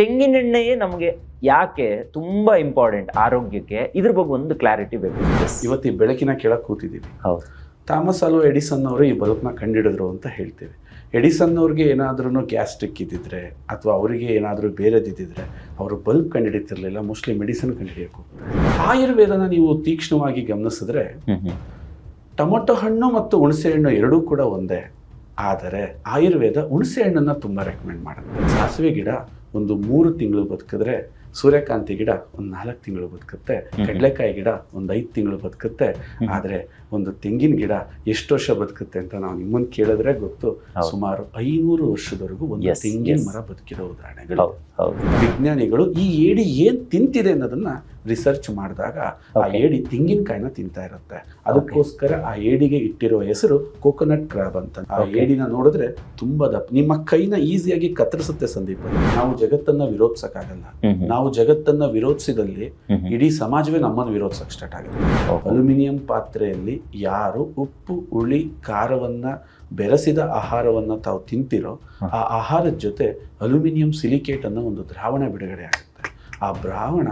ತೆಂಗಿನೆಣ್ಣೆಯೇ ನಮಗೆ ಯಾಕೆ ತುಂಬಾ ಇಂಪಾರ್ಟೆಂಟ್ ಆರೋಗ್ಯಕ್ಕೆ, ಇದ್ರ ಬಗ್ಗೆ ಒಂದು ಕ್ಲಾರಿಟಿ ಬೇಕು. ಇವತ್ತು ಈ ಬೆಳಕಿನ ಕೆಳಗೆ ಕೂತಿದ್ದೀವಿ. ಹೌದು, ಥಾಮಸ್ ಆಲ್ವಾ ಎಡಿಸನ್ ಅವರು ಈ ಬಲ್ಬ್ನ ಕಂಡಿಡಿದ್ರು ಅಂತ ಹೇಳ್ತೇವೆ. ಎಡಿಸನ್ ಅವ್ರಿಗೆ ಏನಾದ್ರೂ ಗ್ಯಾಸ್ಟ್ರಿಕ್ ಇದ್ದಿದ್ರೆ ಅಥವಾ ಅವರಿಗೆ ಏನಾದರೂ ಬೇರೆದಿದ್ದಿದ್ರೆ ಅವರು ಬಲ್ಬ್ ಕಂಡುಹಿಡಿತಿರ್ಲಿಲ್ಲ, ಮೋಸ್ಟ್ಲಿ ಮೆಡಿಸಿನ್ ಕಂಡುಹಿಡಿಯಬೇಕು. ಆಯುರ್ವೇದನ ನೀವು ತೀಕ್ಷ್ಣವಾಗಿ ಗಮನಿಸಿದ್ರೆ ಟೊಮೊಟೊ ಹಣ್ಣು ಮತ್ತು ಹುಣಸೆ ಹಣ್ಣು ಎರಡೂ ಕೂಡ ಒಂದೇ. ಆದರೆ ಆಯುರ್ವೇದ ಹುಣಸೆ ಹಣ್ಣನ್ನು ತುಂಬ ರೆಕಮೆಂಡ್ ಮಾಡುತ್ತೆ. ಸಾಸಿವೆ ಗಿಡ ಒಂದು 3 ತಿಂಗಳು ಬದುಕಿದ್ರೆ, ಸೂರ್ಯಕಾಂತಿ ಗಿಡ ಒಂದು 4 ತಿಂಗಳು ಬದುಕುತ್ತೆ, ಕಡಲೆಕಾಯಿ ಗಿಡ ಒಂದು 5 ತಿಂಗಳು ಬದುಕುತ್ತೆ. ಆದರೆ ಒಂದು ತೆಂಗಿನ ಗಿಡ ಎಷ್ಟು ವರ್ಷ ಬದುಕುತ್ತೆ ಅಂತ ನಾವು ನಿಮ್ಮನ್ನು ಕೇಳಿದ್ರೆ ಗೊತ್ತು. ಸುಮಾರು 500 ವರ್ಷದವರೆಗೂ ಒಂದು ತೆಂಗಿನ ಮರ ಬದುಕಿರೋ ಉದಾಹರಣೆಗಳು. ವಿಜ್ಞಾನಿಗಳು ಈ ಏಡಿ ಏನ್ ತಿಂತಿದೆ ಅನ್ನೋದನ್ನ ರಿಸರ್ಚ್ ಮಾಡಿದಾಗ ಆ ಏಡಿ ತೆಂಗಿನಕಾಯಿನ ತಿಂತಾ ಇರುತ್ತೆ. ಅದಕ್ಕೋಸ್ಕರ ಆ ಏಡಿಗೆ ಇಟ್ಟಿರೋ ಹೆಸರು ಕೋಕೋನಟ್ ಕ್ರಾಬ್ ಅಂತ. ಆ ಏಡಿನ ನೋಡಿದ್ರೆ ತುಂಬಾ ದಪ್ಪ, ನಿಮ್ಮ ಕೈನ ಈಸಿಯಾಗಿ ಕತ್ತರಿಸುತ್ತೆ. ಸಂದೀಪ್, ನಾವು ಜಗತ್ತನ್ನ ವಿರೋಧಿಸಕ್ಕಾಗಲ್ಲ. ನಾವು ಜಗತ್ತನ್ನ ವಿರೋಧಿಸಿದಲ್ಲಿ ಇಡೀ ಸಮಾಜವೇ ನಮ್ಮನ್ನು ವಿರೋಧಿಸಕ್ ಸ್ಟಾರ್ಟ್ ಆಗುತ್ತೆ. ಅಲ್ಯೂಮಿನಿಯಂ ಪಾತ್ರೆಯಲ್ಲಿ ಯಾರು ಉಪ್ಪು ಹುಳಿ ಖಾರವನ್ನ ಬೆರೆಸಿದ ಆಹಾರವನ್ನ ತಾವು ತಿಂತಿರೋ ಆ ಆಹಾರದ ಜೊತೆ ಅಲ್ಯೂಮಿನಿಯಂ ಸಿಲಿಕೇಟ್ ಅನ್ನೋ ಒಂದು ದ್ರಾವಣ ಬಿಡುಗಡೆ ಆಗುತ್ತೆ. ಆ ದ್ರಾವಣ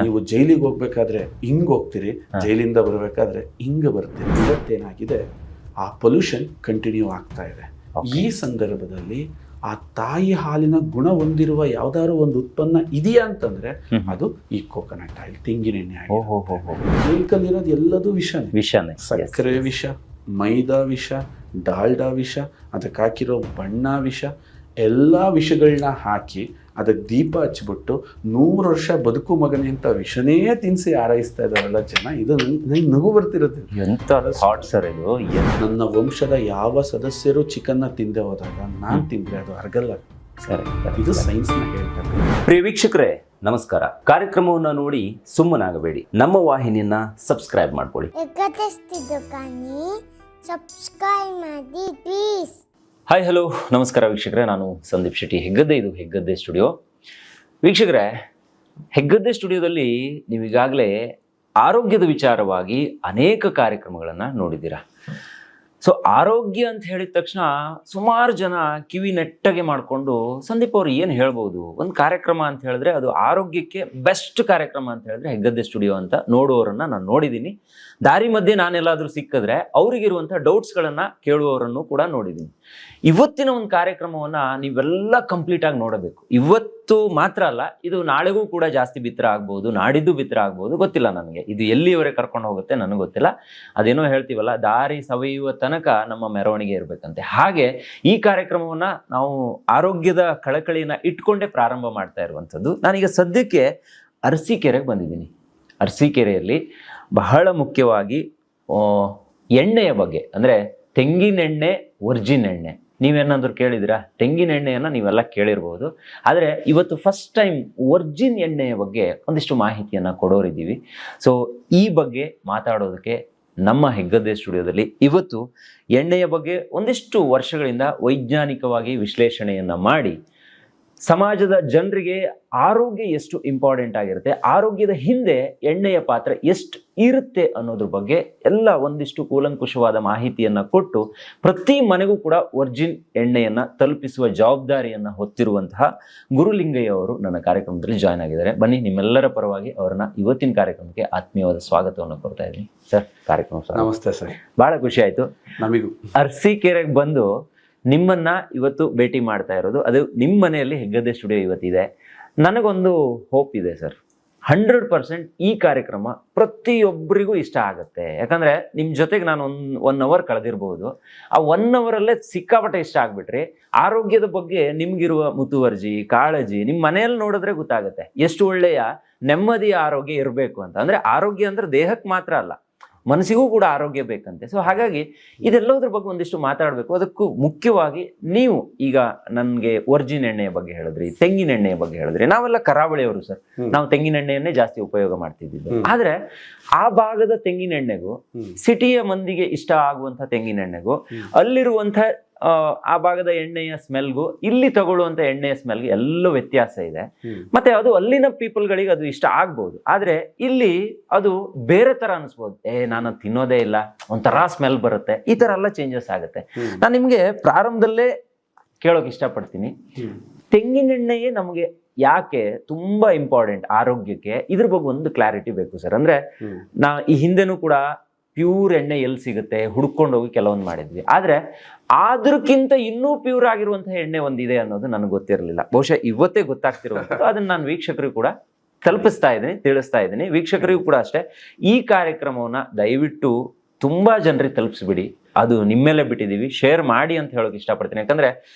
ನೀವು ಜೈಲಿಗೆ ಹೋಗ್ಬೇಕಾದ್ರೆ ಹಿಂಗ್ ಹೋಗ್ತೀರಿ, ಜೈಲಿಂದ ಬರಬೇಕಾದ್ರೆ ಹಿಂಗ ಬರ್ತೀರಿ. ಇವತ್ತೇನಾಗಿದೆ, ಆ ಪೊಲ್ಯೂಷನ್ ಕಂಟಿನ್ಯೂ ಆಗ್ತಾ ಇದೆ. ಈ ಸಂದರ್ಭದಲ್ಲಿ ಆ ತಾಯಿ ಹಾಲಿನ ಗುಣ ಹೊಂದಿರುವ ಯಾವ್ದಾದ್ರು ಒಂದು ಉತ್ಪನ್ನ ಇದೆಯಾ ಅಂತಂದ್ರೆ ಅದು ಈ ಕೋಕೋನಟ್ ಆಯಿಲ್, ತೆಂಗಿನೆಣ್ಣೆ ಆಯಿಲ್. ಇರೋದು ಎಲ್ಲದೂ ವಿಷನೇ. ಸಕ್ಕರೆ ವಿಷ, ಮೈದಾ ವಿಷ, ಡಾಲ್ಡಾ ವಿಷ, ಅದಕ್ಕೆ ಹಾಕಿರೋ ಬಣ್ಣ ವಿಷ, ಎಲ್ಲ ವಿಷಗಳನ್ನ ಹಾಕಿ ಅದಕ್ಕೆ ದೀಪ ಹಚ್ಬಿಟ್ಟು 100 ವರ್ಷ ಬದುಕು ಮಗನೇ ಅಂತ ವಿಷನೇ ತಿನ್ಸಿ ಆರೈಸ್ತಾ ಇದಾರಲ್ಲ ಜನ. ಇದು ನಂಗೆ ನಗು ಬರ್ತಿರುತ್ತೆ. ನನ್ನ ವಂಶದ ಯಾವ ಸದಸ್ಯರು ಚಿಕನ್ನ ತಿಂದೆ ಹೋದಾಗ ನಾನ್ ತಿಂದ್ರೆ ಅದು ಅರ್ಗಲ್ಲ. ಇದು ಸೈನ್ಸ್ ನ ಹೇಳ್ತಾರೆ. ಪ್ರಿಯ ವೀಕ್ಷಕರೇ ನಮಸ್ಕಾರ. ಕಾರ್ಯಕ್ರಮವನ್ನ ನೋಡಿ ಸುಮ್ಮನಾಗಬೇಡಿ, ನಮ್ಮ ವಾಹಿನಿಯನ್ನ ಸಬ್ಸ್ಕ್ರೈಬ್ ಮಾಡ್ಕೊಳ್ಳಿ. ಹಾಯ್ ಹಲೋ ನಮಸ್ಕಾರ ವೀಕ್ಷಕರೇ, ನಾನು ಸಂದೀಪ್ ಶೆಟ್ಟಿ, ಹೆಗ್ಗದ್ದೆ. ಇದು ಹೆಗ್ಗದ್ದೆ ಸ್ಟುಡಿಯೋ. ವೀಕ್ಷಕರೇ, ಹೆಗ್ಗದ್ದೆ ಸ್ಟುಡಿಯೋದಲ್ಲಿ ನೀವು ಈಗಾಗಲೇ ಆರೋಗ್ಯದ ವಿಚಾರವಾಗಿ ಅನೇಕ ಕಾರ್ಯಕ್ರಮಗಳನ್ನು ನೋಡಿದ್ದೀರಾ. ಸೊ ಆರೋಗ್ಯ ಅಂತ ಹೇಳಿದ ತಕ್ಷಣ ಸುಮಾರು ಜನ ಕಿವಿ ನೆಟ್ಟಗೆ ಮಾಡಿಕೊಂಡು ಸಂದೀಪ್ ಅವರು ಏನು ಹೇಳ್ಬೋದು, ಒಂದು ಕಾರ್ಯಕ್ರಮ ಅಂತ ಹೇಳಿದ್ರೆ ಅದು ಆರೋಗ್ಯಕ್ಕೆ ಬೆಸ್ಟ್ ಕಾರ್ಯಕ್ರಮ ಅಂತ ಹೇಳಿದ್ರೆ ಹೆಗ್ಗದ್ದೆ ಸ್ಟುಡಿಯೋ ಅಂತ ನೋಡುವವರನ್ನ ನಾನು ನೋಡಿದ್ದೀನಿ. ದಾರಿ ಮಧ್ಯೆ ನಾನೆಲ್ಲಾದರೂ ಸಿಕ್ಕಿದ್ರೆ ಅವರಿಗಿರುವಂಥ ಡೌಟ್ಸ್ಗಳನ್ನು ಕೇಳುವವರನ್ನು ಕೂಡ ನೋಡಿದ್ದೀನಿ. ಇವತ್ತಿನ ಒಂದು ಕಾರ್ಯಕ್ರಮವನ್ನು ನೀವೆಲ್ಲ ಕಂಪ್ಲೀಟಾಗಿ ನೋಡಬೇಕು. ಇವತ್ತು ಮಾತ್ರ ಅಲ್ಲ, ಇದು ನಾಳೆಗೂ ಕೂಡ ಜಾಸ್ತಿ ಬಿತ್ತರ ಆಗ್ಬೋದು, ನಾಡಿದ್ದು ಬಿತ್ತರ ಆಗ್ಬೋದು, ಗೊತ್ತಿಲ್ಲ ನನಗೆ. ಇದು ಎಲ್ಲಿವರೆಗೆ ಕರ್ಕೊಂಡು ಹೋಗುತ್ತೆ ನನಗೆ ಗೊತ್ತಿಲ್ಲ. ಅದೇನೋ ಹೇಳ್ತೀವಲ್ಲ, ದಾರಿ ಸವೆಯುವ ತನಕ ನಮ್ಮ ಮೆರವಣಿಗೆ ಇರಬೇಕಂತೆ. ಹಾಗೆ ಈ ಕಾರ್ಯಕ್ರಮವನ್ನು ನಾವು ಆರೋಗ್ಯದ ಕಳಕಳಿಯನ್ನು ಇಟ್ಕೊಂಡೇ ಪ್ರಾರಂಭ ಮಾಡ್ತಾ ಇರುವಂಥದ್ದು. ನಾನೀಗ ಸದ್ಯಕ್ಕೆ ಅರಸೀಕೆರೆಗೆ ಬಂದಿದ್ದೀನಿ. ಅರಸೀಕೆರೆಯಲ್ಲಿ ಬಹಳ ಮುಖ್ಯವಾಗಿ ಎಣ್ಣೆಯ ಬಗ್ಗೆ, ಅಂದರೆ ತೆಂಗಿನೆಣ್ಣೆ, ವರ್ಜಿನ್ ಎಣ್ಣೆ. ನೀವೇನಾದರೂ ಕೇಳಿದಿರಾ? ತೆಂಗಿನ ಎಣ್ಣೆಯನ್ನು ನೀವೆಲ್ಲ ಕೇಳಿರ್ಬೋದು. ಆದರೆ ಇವತ್ತು ಫಸ್ಟ್ ಟೈಮ್ ವರ್ಜಿನ್ ಎಣ್ಣೆಯ ಬಗ್ಗೆ ಒಂದಿಷ್ಟು ಮಾಹಿತಿಯನ್ನು ಕೊಡೋರಿದ್ದೀವಿ. ಸೊ ಈ ಬಗ್ಗೆ ಮಾತಾಡೋದಕ್ಕೆ ನಮ್ಮ ಹೆಗ್ಗದ್ದೆ ಸ್ಟುಡಿಯೋದಲ್ಲಿ ಇವತ್ತು ಎಣ್ಣೆಯ ಬಗ್ಗೆ ಒಂದಿಷ್ಟು ವರ್ಷಗಳಿಂದ ವೈಜ್ಞಾನಿಕವಾಗಿ ವಿಶ್ಲೇಷಣೆಯನ್ನು ಮಾಡಿ ಸಮಾಜದ ಜನರಿಗೆ ಆರೋಗ್ಯ ಎಷ್ಟು ಇಂಪಾರ್ಟೆಂಟ್ ಆಗಿರುತ್ತೆ, ಆರೋಗ್ಯದ ಹಿಂದೆ ಎಣ್ಣೆಯ ಪಾತ್ರ ಎಷ್ಟು ಇರುತ್ತೆ ಅನ್ನೋದ್ರ ಬಗ್ಗೆ ಎಲ್ಲ ಒಂದಿಷ್ಟು ಕೂಲಂಕುಷವಾದ ಮಾಹಿತಿಯನ್ನು ಕೊಟ್ಟು ಪ್ರತಿ ಮನೆಗೂ ಕೂಡ ವರ್ಜಿನ್ ಎಣ್ಣೆಯನ್ನು ತಲುಪಿಸುವ ಜವಾಬ್ದಾರಿಯನ್ನು ಹೊತ್ತಿರುವಂತಹ ಗುರುಲಿಂಗಯ್ಯ ಅವರು ನನ್ನ ಕಾರ್ಯಕ್ರಮದಲ್ಲಿ ಜಾಯ್ನ್ ಆಗಿದ್ದಾರೆ. ಬನ್ನಿ, ನಿಮ್ಮೆಲ್ಲರ ಪರವಾಗಿ ಅವರನ್ನ ಇವತ್ತಿನ ಕಾರ್ಯಕ್ರಮಕ್ಕೆ ಆತ್ಮೀಯವಾದ ಸ್ವಾಗತವನ್ನು ಕೊಡ್ತಾ ಇದ್ದೀನಿ. ಸರ್, ಕಾರ್ಯಕ್ರಮ ನಮಸ್ತೆ ಸರ್. ಬಹಳ ಖುಷಿ ಆಯ್ತು. ನಮಗೂ ಅರಸೀಕೆರೆಗೆ ಬಂದು ನಿಮ್ಮನ್ನ ಇವತ್ತು ಭೇಟಿ ಮಾಡ್ತಾ ಇರೋದು, ಅದು ನಿಮ್ಮ ಮನೆಯಲ್ಲಿ ಹೆಗ್ಗದ್ದೆ ಸ್ಟುಡಿಯೋ ಇವತ್ತಿದೆ. ನನಗೊಂದು ಹೋಪ್ ಇದೆ ಸರ್, 100% ಈ ಕಾರ್ಯಕ್ರಮ ಪ್ರತಿಯೊಬ್ಬರಿಗೂ ಇಷ್ಟ ಆಗುತ್ತೆ. ಯಾಕಂದ್ರೆ ನಿಮ್ಮ ಜೊತೆಗೆ ನಾನು ಒನ್ ಅವರ್ ಕಳೆದಿರ್ಬೋದು. ಆ 1 ಅವರಲ್ಲೇ ಸಿಕ್ಕಾಪಟ್ಟೆ ಇಷ್ಟ ಆಗ್ಬಿಟ್ರಿ. ಆರೋಗ್ಯದ ಬಗ್ಗೆ ನಿಮ್ಗಿರುವ ಮುತುವರ್ಜಿ, ಕಾಳಜಿ ನಿಮ್ಮ ಮನೆಯಲ್ಲಿ ನೋಡಿದ್ರೆ ಗೊತ್ತಾಗುತ್ತೆ ಎಷ್ಟು ಒಳ್ಳೆಯ ನೆಮ್ಮದಿಯ ಆರೋಗ್ಯ ಇರಬೇಕು ಅಂತ. ಅಂದ್ರೆ ಆರೋಗ್ಯ ಅಂದ್ರೆ ದೇಹಕ್ಕೆ ಮಾತ್ರ ಅಲ್ಲ, ಮನಸ್ಸಿಗೂ ಕೂಡ ಆರೋಗ್ಯ ಬೇಕಂತೆ. ಸೊ ಹಾಗಾಗಿ ಇದೆಲ್ಲದ್ರ ಬಗ್ಗೆ ಒಂದಿಷ್ಟು ಮಾತಾಡಬೇಕು. ಅದಕ್ಕೂ ಮುಖ್ಯವಾಗಿ ನೀವು ಈಗ ನನಗೆ ವರ್ಜಿನ್ ಎಣ್ಣೆಯ ಬಗ್ಗೆ ಹೇಳಿದ್ರಿ, ತೆಂಗಿನ ಎಣ್ಣೆಯ ಬಗ್ಗೆ ಹೇಳಿದ್ರಿ. ನಾವೆಲ್ಲ ಕರಾವಳಿಯವರು ಸರ್, ನಾವು ತೆಂಗಿನ ಎಣ್ಣೆಯನ್ನೇ ಜಾಸ್ತಿ ಉಪಯೋಗ ಮಾಡ್ತಿದ್ದಿದ್ದು. ಆದ್ರೆ ಆ ಭಾಗದ ತೆಂಗಿನ ಎಣ್ಣೆಗೂ ಸಿಟಿಯ ಮಂದಿಗೆ ಇಷ್ಟ ಆಗುವಂತ ತೆಂಗಿನ ಎಣ್ಣೆಗೂ ಅಲ್ಲಿರುವಂತ ಆ ಭಾಗದ ಎಣ್ಣೆಯ ಸ್ಮೆಲ್ಗೂ ಇಲ್ಲಿ ತಗೊಳ್ಳುವಂತ ಎಣ್ಣೆಯ ಸ್ಮೆಲ್ಗೆ ಎಲ್ಲೋ ವ್ಯತ್ಯಾಸ ಇದೆ. ಮತ್ತೆ ಅದು ಅಲ್ಲಿನ ಪೀಪಲ್ಗಳಿಗೆ ಅದು ಇಷ್ಟ ಆಗ್ಬೋದು, ಆದ್ರೆ ಇಲ್ಲಿ ಅದು ಬೇರೆ ತರ ಅನಿಸ್ಬೋದು. ನಾನು ತಿನ್ನೋದೇ ಇಲ್ಲ, ಒಂಥರ ಸ್ಮೆಲ್ ಬರುತ್ತೆ, ಈ ತರ ಎಲ್ಲ ಚೇಂಜಸ್ ಆಗುತ್ತೆ. ನಾನು ನಿಮ್ಗೆ ಪ್ರಾರಂಭದಲ್ಲೇ ಕೇಳೋಕೆ ಇಷ್ಟಪಡ್ತೀನಿ, ತೆಂಗಿನೆಣ್ಣೆಯೇ ನಮಗೆ ಯಾಕೆ ತುಂಬಾ ಇಂಪಾರ್ಟೆಂಟ್ ಆರೋಗ್ಯಕ್ಕೆ, ಇದ್ರ ಬಗ್ಗೆ ಒಂದು ಕ್ಲಾರಿಟಿ ಬೇಕು ಸರ್. ಅಂದ್ರೆ ಈ ಹಿಂದೆನೂ ಕೂಡ ಪ್ಯೂರ್ ಎಣ್ಣೆ ಎಲ್ಲಿ ಸಿಗುತ್ತೆ ಹುಡ್ಕೊಂಡು ಹೋಗಿ ಕೆಲವೊಂದು ಮಾಡಿದ್ವಿ, ಆದ್ರೆ ಅದಕ್ಕಿಂತ ಇನ್ನೂ ಪ್ಯೂರ್ ಆಗಿರುವಂತಹ ಎಣ್ಣೆ ಒಂದಿದೆ ಅನ್ನೋದು ನನಗೆ ಗೊತ್ತಿರಲಿಲ್ಲ. ಬಹುಶಃ ಇವತ್ತೇ ಗೊತ್ತಾಗ್ತಿರುವಂಥದ್ದು. ಅದನ್ನ ನಾನು ವೀಕ್ಷಕರಿಗೂ ಕೂಡ ತಲುಪಿಸ್ತಾ ಇದ್ದೀನಿ, ತಿಳಿಸ್ತಾ ಇದ್ದೀನಿ. ವೀಕ್ಷಕರಿಗೂ ಕೂಡ ಅಷ್ಟೇ, ಈ ಕಾರ್ಯಕ್ರಮವನ್ನ ದಯವಿಟ್ಟು ತುಂಬಾ ಜನರಿಗೆ ತಲುಪಿಸ್ಬಿಡಿ. ಅದು ನಿಮ್ಮೇಲೆ ಬಿಟ್ಟಿದ್ದೀವಿ, ಶೇರ್ ಮಾಡಿ ಅಂತ ಹೇಳೋಕೆ ಇಷ್ಟಪಡ್ತೀನಿ. ಯಾಕಂದ್ರೆ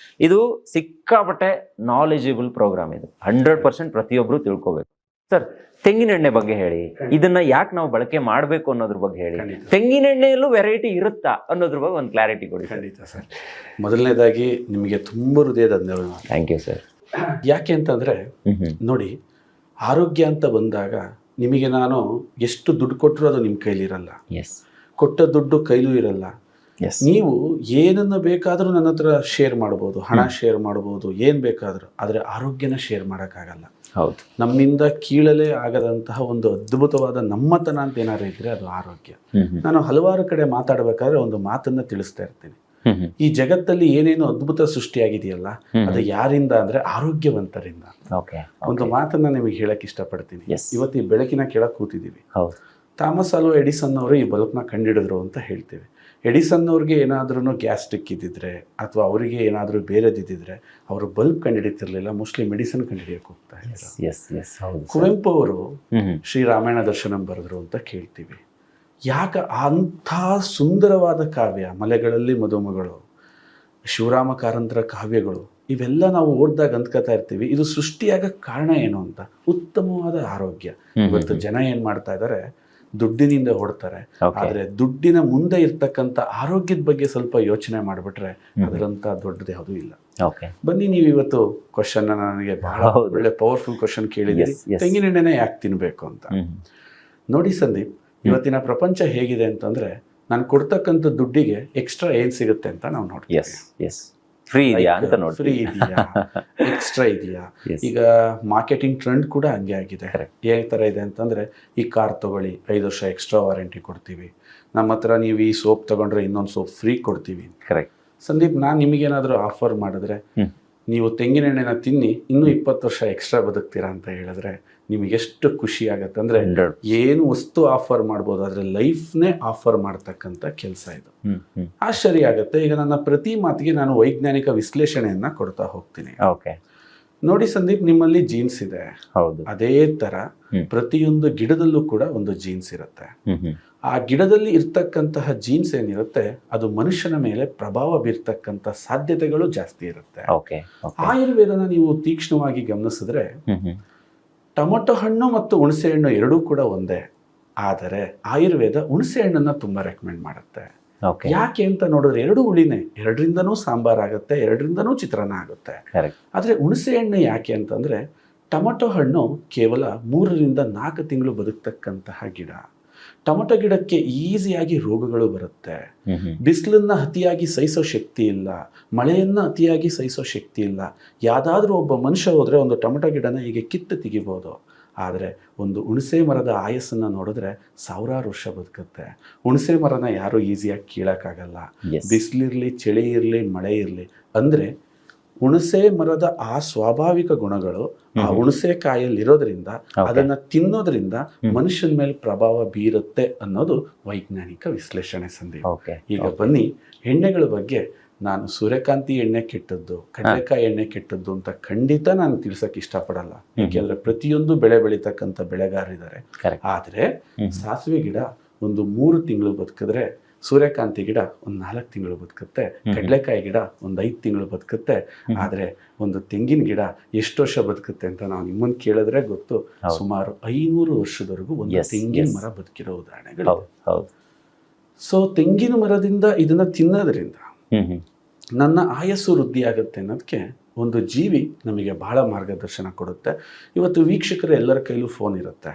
ಇದು ಸಿಕ್ಕಾಪಟ್ಟೆ ನಾಲೆಜಬಲ್ ಪ್ರೋಗ್ರಾಮ್. ಇದು 100% ಪ್ರತಿಯೊಬ್ರು ತಿಳ್ಕೊಬೇಕು. ಸರ್, ತೆಂಗಿನ ಎಣ್ಣೆ ಬಗ್ಗೆ ಹೇಳಿ, ಇದನ್ನ ಯಾಕೆ ನಾವು ಬಳಕೆ ಮಾಡಬೇಕು ಅನ್ನೋದ್ರ ಬಗ್ಗೆ ಹೇಳಿ. ತೆಂಗಿನ ಎಣ್ಣೆಯಲ್ಲೂ ವೆರೈಟಿ ಇರುತ್ತಾ ಅನ್ನೋದ್ರ ಬಗ್ಗೆ ಒಂದು ಕ್ಲಾರಿಟಿ ಕೊಡಿ. ಖಂಡಿತ ಸರ್. ಮೊದಲನೇದಾಗಿ ನಿಮಗೆ ತುಂಬ ಹೃದಯದ ಧನ್ಯವಾದ. Thank you sir. ಯಾಕೆ ಅಂತಂದ್ರೆ ನೋಡಿ, ಆರೋಗ್ಯ ಅಂತ ಬಂದಾಗ ನಿಮಗೆ ನಾನು ಎಷ್ಟು ದುಡ್ಡು ಕೊಟ್ಟರು ಅದು ನಿಮ್ಮ ಕೈಲಿರಲ್ಲ. ಕೊಟ್ಟ ದುಡ್ಡು ಕೈಲೂ ಇರಲ್ಲ. ನೀವು ಏನನ್ನ ಬೇಕಾದರೂ ನನ್ನ ಹತ್ರ ಶೇರ್ ಮಾಡ್ಬೋದು, ಹಣ ಶೇರ್ ಮಾಡ್ಬೋದು, ಏನ್ ಬೇಕಾದ್ರೂ. ಆದ್ರೆ ಆರೋಗ್ಯನ ಶೇರ್ ಮಾಡೋಕ್ಕಾಗಲ್ಲ. ಹೌದು. ನಮ್ಮಿಂದ ಕೀಳಲೇ ಆಗದಂತಹ ಒಂದು ಅದ್ಭುತವಾದ ನಮ್ಮತನ ಅಂತ ಏನಾದ್ರು ಇದ್ರೆ ಅದು ಆರೋಗ್ಯ. ನಾನು ಹಲವಾರು ಕಡೆ ಮಾತಾಡ್ಬೇಕಾದ್ರೆ ಒಂದು ಮಾತನ್ನ ತಿಳಿಸ್ತಾ ಇರ್ತೀನಿ. ಈ ಜಗತ್ತಲ್ಲಿ ಏನೇನು ಅದ್ಭುತ ಸೃಷ್ಟಿಯಾಗಿದೆಯಲ್ಲ, ಅದು ಯಾರಿಂದ ಅಂದ್ರೆ ಆರೋಗ್ಯವಂತರಿಂದ. ಒಂದು ಮಾತನ್ನ ನಿಮಗೆ ಹೇಳಕ್ ಇಷ್ಟಪಡ್ತೀನಿ. ಇವತ್ತು ಈ ಬೆಳಕಿನ ಕೆಳಗೆ ಕೂತಿದ್ದೀವಿ. ಥಾಮಸ್ ಆಲ್ವಾ ಎಡಿಸನ್ ಅವರು ಈ ಬಲ್ಬ್ನ ಕಂಡಿಡಿದ್ರು ಅಂತ ಹೇಳ್ತೀವಿ. ಎಡಿಸನ್ ಅವ್ರಿಗೆ ಏನಾದ್ರೂ ಗ್ಯಾಸ್ಟ್ರಿಕ್ ಇದ್ದಿದ್ರೆ ಅಥವಾ ಅವರಿಗೆ ಏನಾದರೂ ಬೇರೆದಿದ್ದಿದ್ರೆ ಅವರು ಬಲ್ಬ್ ಕಂಡುಹಿಡಿತಿರ್ಲಿಲ್ಲ, ಮೋಸ್ಟ್ಲಿ ಮೆಡಿಸಿನ್ ಕಂಡುಹಿಡಿಯಕ್ಕೆ ಹೋಗ್ತಾ ಇದ್ರು. ಕುವೆಂಪು ಅವರು ಶ್ರೀ ರಾಮಾಯಣ ದರ್ಶನಂ ಬರೆದ್ರು ಅಂತ ಕೇಳ್ತೀವಿ. ಯಾಕೆ ಅಂಥ ಸುಂದರವಾದ ಕಾವ್ಯ, ಮಲೆಗಳಲ್ಲಿ ಮದುಮಗಳು, ಶಿವರಾಮ ಕಾರಂತರ ಕಾವ್ಯಗಳು, ಇವೆಲ್ಲ ನಾವು ಓದಿದಾಗ ಅಂದ್ಕೋತಾ ಇರ್ತೀವಿ ಇದು ಸೃಷ್ಟಿಯಾಗಕ್ಕೆ ಕಾರಣ ಏನು ಅಂತ. ಉತ್ತಮವಾದ ಆರೋಗ್ಯ. ಇವತ್ತು ಜನ ಏನ್ ಮಾಡ್ತಾ ಇದ್ದಾರೆ, ದುಡ್ಡಿನಿಂದ ಹೊಡ್ತಾರೆ. ಆದ್ರೆ ದುಡ್ಡಿನ ಮುಂದೆ ಇರ್ತಕ್ಕಂಥ ಆರೋಗ್ಯದ ಬಗ್ಗೆ ಸ್ವಲ್ಪ ಯೋಚನೆ ಮಾಡ್ಬಿಟ್ರೆ ಅದರಂತ ದೊಡ್ಡದು ಯಾವುದೂ ಇಲ್ಲ. ಬನ್ನಿ, ನೀವು ಇವತ್ತು ಕ್ವಶನ್ ನನಗೆ ಬಹಳ ಒಳ್ಳೆ ಪವರ್ಫುಲ್ ಕ್ವಶನ್ ಕೇಳಿದ್ದೀರಿ, ತೆಂಗಿನ ಎಣ್ಣೆನೇ ಯಾಕೆ ತಿನ್ಬೇಕು ಅಂತ. ನೋಡಿ ಸಂದೀಪ್, ಇವತ್ತಿನ ಪ್ರಪಂಚ ಹೇಗಿದೆ ಅಂತಂದ್ರೆ, ನಾನು ಕೊಡ್ತಕ್ಕಂಥ ದುಡ್ಡಿಗೆ ಎಕ್ಸ್ಟ್ರಾ ಏನ್ ಸಿಗುತ್ತೆ ಅಂತ ನಾವು ನೋಡ್ತೀವಿ. ಫ್ರೀ ಇದೆಯಾ ಅಂತ ನೋಡಿ, ಫ್ರೀ ಇದೆಯಾ, ಎಕ್ಸ್ಟ್ರಾ ಇದೆಯಾ. ಈಗ ಮಾರ್ಕೆಟಿಂಗ್ ಟ್ರೆಂಡ್ ಕೂಡ ಹಂಗೆ ಆಗಿದೆ. ಯಾವ ತರ ಇದೆ ಅಂತಂದ್ರೆ, ಈ ಕಾರ್ ತಗೊಳ್ಳಿ 5 ವರ್ಷ ಎಕ್ಸ್ಟ್ರಾ ವಾರಂಟಿ ಕೊಡ್ತೀವಿ, ನಮ್ಮ ಹತ್ರ ನೀವು ಈ ಸೋಪ್ ತಗೊಂಡ್ರೆ ಇನ್ನೊಂದು ಸೋಪ್ ಫ್ರೀ ಕೊಡ್ತೀವಿ. ಸಂದೀಪ್, ನಾನು ನಿಮಗೇನಾದ್ರೂ ಆಫರ್ ಮಾಡಿದ್ರೆ ನೀವು ತೆಂಗಿನ ಎಣ್ಣೆನ ತಿನ್ನಿ ಇನ್ನೂ 20 ವರ್ಷ ಎಕ್ಸ್ಟ್ರಾ ಬದುಕ್ತೀರಾ ಅಂತ ಹೇಳಿದ್ರೆ ನಿಮಗೆ ಎಷ್ಟು ಖುಷಿ ಆಗತ್ತೆ ಅಂದ್ರೆ, ಏನು ವಸ್ತು ಆಫರ್ ಮಾಡ್ಬೋದು, ಆದ್ರೆ ಲೈಫ್ನೇ ಆಫರ್ ಮಾಡ್ತಕ್ಕಂಥ ಕೆಲಸ ಇದು. ಆಶ್ಚರ್ಯ ಆಗತ್ತೆ. ಈಗ ನನ್ನ ಪ್ರತಿ ಮಾತಿಗೆ ನಾನು ವೈಜ್ಞಾನಿಕ ವಿಶ್ಲೇಷಣೆಯನ್ನ ಕೊಡ್ತಾ ಹೋಗ್ತೀನಿ. ನೋಡಿ ಸಂದೀಪ್, ನಿಮ್ಮಲ್ಲಿ ಜೀನ್ಸ್ ಇದೆ. ಅದೇ ತರ ಪ್ರತಿಯೊಂದು ಗಿಡದಲ್ಲೂ ಕೂಡ ಒಂದು ಜೀನ್ಸ್ ಇರುತ್ತೆ. ಆ ಗಿಡದಲ್ಲಿ ಇರ್ತಕ್ಕಂತಹ ಜೀನ್ಸ್ ಏನಿರುತ್ತೆ ಅದು ಮನುಷ್ಯನ ಮೇಲೆ ಪ್ರಭಾವ ಬೀರ್ತಕ್ಕಂಥ ಸಾಧ್ಯತೆಗಳು ಜಾಸ್ತಿ ಇರುತ್ತೆ. ಆಯುರ್ವೇದನ ನೀವು ತೀಕ್ಷ್ಣವಾಗಿ ಗಮನಿಸಿದ್ರೆ ಟೊಮೊಟೊ ಹಣ್ಣು ಮತ್ತು ಹುಣಸೆ ಹಣ್ಣು ಎರಡೂ ಕೂಡ ಒಂದೇ. ಆದರೆ ಆಯುರ್ವೇದ ಹುಣಸೆ ಹಣ್ಣನ್ನ ತುಂಬಾ ರೆಕಮೆಂಡ್ ಮಾಡುತ್ತೆ. ಯಾಕೆ ಅಂತ ನೋಡಿದ್ರೆ ಎರಡು ಹುಳಿನೇ, ಎರಡರಿಂದನೂ ಸಾಂಬಾರ್ ಆಗುತ್ತೆ, ಎರಡರಿಂದನೂ ಚಿತ್ರಾನ್ನ ಆಗುತ್ತೆ. ಆದ್ರೆ ಹುಣಸೆ ಹಣ್ಣು ಯಾಕೆ ಅಂತಂದ್ರೆ, ಟೊಮೊಟೊ ಹಣ್ಣು ಕೇವಲ 3 ರಿಂದ 4 ತಿಂಗಳು ಬದುಕ್ತಕ್ಕಂತಹ ಗಿಡ. ಟೊಮೊಟೊ ಗಿಡಕ್ಕೆ ಈಸಿಯಾಗಿ ರೋಗಗಳು ಬರುತ್ತೆ. ಬಿಸಿಲನ್ನ ಅತಿಯಾಗಿ ಸಹಿಸೋ ಶಕ್ತಿ ಇಲ್ಲ, ಮಳೆಯನ್ನ ಅತಿಯಾಗಿ ಸಹಿಸೋ ಶಕ್ತಿ ಇಲ್ಲ. ಯಾವ್ದಾದ್ರೂ ಒಬ್ಬ ಮನುಷ್ಯ ಹೋದ್ರೆ ಒಂದು ಟೊಮೊಟೊ ಗಿಡನ ಹೀಗೆ ಕಿತ್ತು ತೆಗಿಬೋದು. ಆದರೆ ಒಂದು ಹುಣಸೆ ಮರದ ಆಯಸ್ಸನ್ನ ನೋಡಿದ್ರೆ 1000 ವರ್ಷ ಬದುಕುತ್ತೆ. ಹುಣಸೆ ಮರನ ಯಾರು ಈಸಿಯಾಗಿ ಕೀಳಕ್ಕಾಗಲ್ಲ. ಬಿಸಿಲಿರ್ಲಿ, ಚಳಿ ಇರಲಿ, ಮಳೆ ಇರಲಿ, ಅಂದ್ರೆ ಹುಣಸೆ ಮರದ ಆ ಸ್ವಾಭಾವಿಕ ಗುಣಗಳು ಆ ಹುಣಸೆ ಕಾಯಲ್ಲಿ ಇರೋದ್ರಿಂದ ಅದನ್ನ ತಿನ್ನೋದ್ರಿಂದ ಮನುಷ್ಯನ ಮೇಲೆ ಪ್ರಭಾವ ಬೀರುತ್ತೆ ಅನ್ನೋದು ವೈಜ್ಞಾನಿಕ ವಿಶ್ಲೇಷಣೆ ಸಂದೀಪ್. ಈಗ ಬನ್ನಿ, ಎಣ್ಣೆಗಳ ಬಗ್ಗೆ ನಾನು ಸೂರ್ಯಕಾಂತಿ ಎಣ್ಣೆ ಕೆಟ್ಟದ್ದು, ಕಡಲೆಕಾಯಿ ಎಣ್ಣೆ ಕೆಟ್ಟದ್ದು ಅಂತ ಖಂಡಿತ ನಾನು ತಿಳ್ಸಕ್ ಇಷ್ಟಪಡಲ್ಲ. ಯಾಕೆಂದ್ರೆ ಪ್ರತಿಯೊಂದು ಬೆಳೆ ಬೆಳೀತಕ್ಕಂಥ ಬೆಳೆಗಾರರಿದ್ದಾರೆ. ಆದ್ರೆ ಸಾಸಿವೆ ಗಿಡ ಒಂದು 3 ತಿಂಗಳು ಬದುಕಿದ್ರೆ, ಸೂರ್ಯಕಾಂತಿ ಗಿಡ ಒಂದು 4 ತಿಂಗಳು ಬದುಕುತ್ತೆ, ಕಡಲೆಕಾಯಿ ಗಿಡ ಒಂದು 5 ತಿಂಗಳು ಬದುಕುತ್ತೆ. ಆದ್ರೆ ಒಂದು ತೆಂಗಿನ ಗಿಡ ಎಷ್ಟು ವರ್ಷ ಬದುಕುತ್ತೆ ಅಂತ ನಾವು ನಿಮ್ಮನ್ನು ಕೇಳಿದ್ರೆ ಗೊತ್ತು. ಸುಮಾರು 500 ವರ್ಷದವರೆಗೂ ಒಂದು ತೆಂಗಿನ ಮರ ಬದುಕಿರೋ ಉದಾಹರಣೆಗಳು. ಸೊ ತೆಂಗಿನ ಮರದಿಂದ ಇದನ್ನ ತಿನ್ನೋದ್ರಿಂದ ನನ್ನ ಆಯಸ್ಸು ವೃದ್ಧಿ ಆಗುತ್ತೆ ಅನ್ನೋದಕ್ಕೆ ಒಂದು ಜೀವಿ ನಮಗೆ ಬಹಳ ಮಾರ್ಗದರ್ಶನ ಕೊಡುತ್ತೆ. ಇವತ್ತು ವೀಕ್ಷಕರು ಎಲ್ಲರ ಕೈಲೂ ಫೋನ್ ಇರುತ್ತೆ.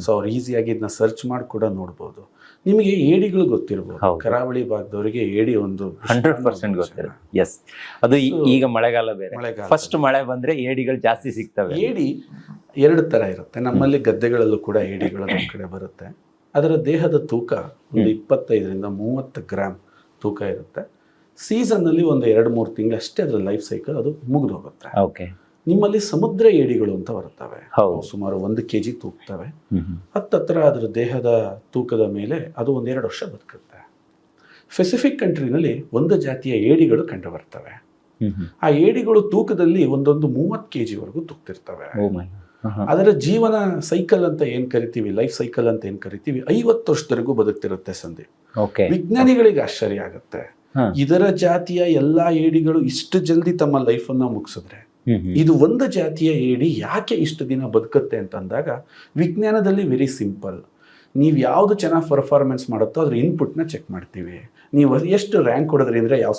ಸೊ ಅವ್ರು ಈಸಿಯಾಗಿ ಇದನ್ನ ಸರ್ಚ್ ಮಾಡಿ ಕೂಡ ನೋಡ್ಬೋದು. ನಿಮಗೆ ಏಡಿಗಳು ಗೊತ್ತಿರ್ಬೋದು. ಕರಾವಳಿ ಭಾಗದವರಿಗೆ ಏಡಿ ಒಂದು 100% ಗೊತ್ತಿರುತ್ತೆ. ಅದು ಈಗ ಮಳೆಗಾಲ ಬೇರೆ, ಫಸ್ಟ್ ಮಳೆ ಬಂದ್ರೆ ಏಡಿಗಳು ಜಾಸ್ತಿ ಸಿಗ್ತವೆ. ಏಡಿ 2 ತರ ಇರುತ್ತೆ. ನಮ್ಮಲ್ಲಿ ಗದ್ದೆಗಳಲ್ಲೂ ಕೂಡ ಏಡಿಗಳು ನಮ್ಮ ಕಡೆ ಬರುತ್ತೆ. ಅದರ ದೇಹದ ತೂಕ ಒಂದು 25 ರಿಂದ 30 ಗ್ರಾಮ್ ತೂಕ ಇರುತ್ತೆ. ಸೀಸನ್ ಅಲ್ಲಿ ಒಂದು 2-3 ತಿಂಗಳು ಅಷ್ಟೇ ಅದರ ಲೈಫ್ ಸೈಕಲ್, ಅದು ಮುಗಿದು ಹೋಗುತ್ತೆ. ನಿಮ್ಮಲ್ಲಿ ಸಮುದ್ರ ಏಡಿಗಳು ಅಂತ ಬರ್ತವೆ. ಹೌದು. ಅವು ಸುಮಾರು 1 kg ತೂಗ್ತವೆ. ಹ್ಮ್. ಹತ್ತತ್ರ ಅದರ ದೇಹದ ತೂಕದ ಮೇಲೆ ಅದು 1-2 ವರ್ಷ ಬದುಕುತ್ತೆ. ಪೆಸಿಫಿಕ್ ಕಂಟ್ರಿನಲ್ಲಿ ಒಂದು ಜಾತಿಯ ಏಡಿಗಳು ಕಂಡು ಬರ್ತವೆ. ಆ ಏಡಿಗಳು ತೂಕದಲ್ಲಿ ಒಂದೊಂದು 30 kg ವರೆಗೂ ತೂಗ್ತಿರ್ತವೆ. ಅದರ ಜೀವನ ಸೈಕಲ್ ಅಂತ ಏನ್ ಕರಿತೀವಿ, ಲೈಫ್ ಸೈಕಲ್ ಅಂತ ಏನ್ ಕರಿತೀವಿ, 50 ವರ್ಷದವರೆಗೂ ಬದುಕ್ತಿರುತ್ತೆ ಸಂದೀಪ್. ವಿಜ್ಞಾನಿಗಳಿಗೆ ಆಶ್ಚರ್ಯ ಆಗುತ್ತೆ, ಇದರ ಜಾತಿಯ ಎಲ್ಲಾ ಏಡಿಗಳು ಇಷ್ಟು ಜಲ್ದಿ ತಮ್ಮ ಲೈಫ್ ಅನ್ನ ಮುಗಿಸಿದ್ರೆ ಇದು ಒಂದು ಜಾತಿಯ ಏಡಿ ಯಾಕೆ ಇಷ್ಟು ದಿನ ಬದುಕುತ್ತೆ ಅಂತ ಅಂದಾಗ ವಿಜ್ಞಾನದಲ್ಲಿ ವೆರಿ ಸಿಂಪಲ್. ನೀವು ಯಾವ್ದು ಚೆನ್ನಾಗಿ ಪರ್ಫಾರ್ಮೆನ್ಸ್ ಮಾಡುತ್ತೋ ಅದ್ರ ಇನ್ಪುಟ್ನ ಚೆಕ್ ಮಾಡ್ತೀವಿ. ನೀವು ಎಷ್ಟು ರ್ಯಾಂಕ್ ಕೊಡೋದ್ರಿ ಅಂದ್ರೆ ಯಾವ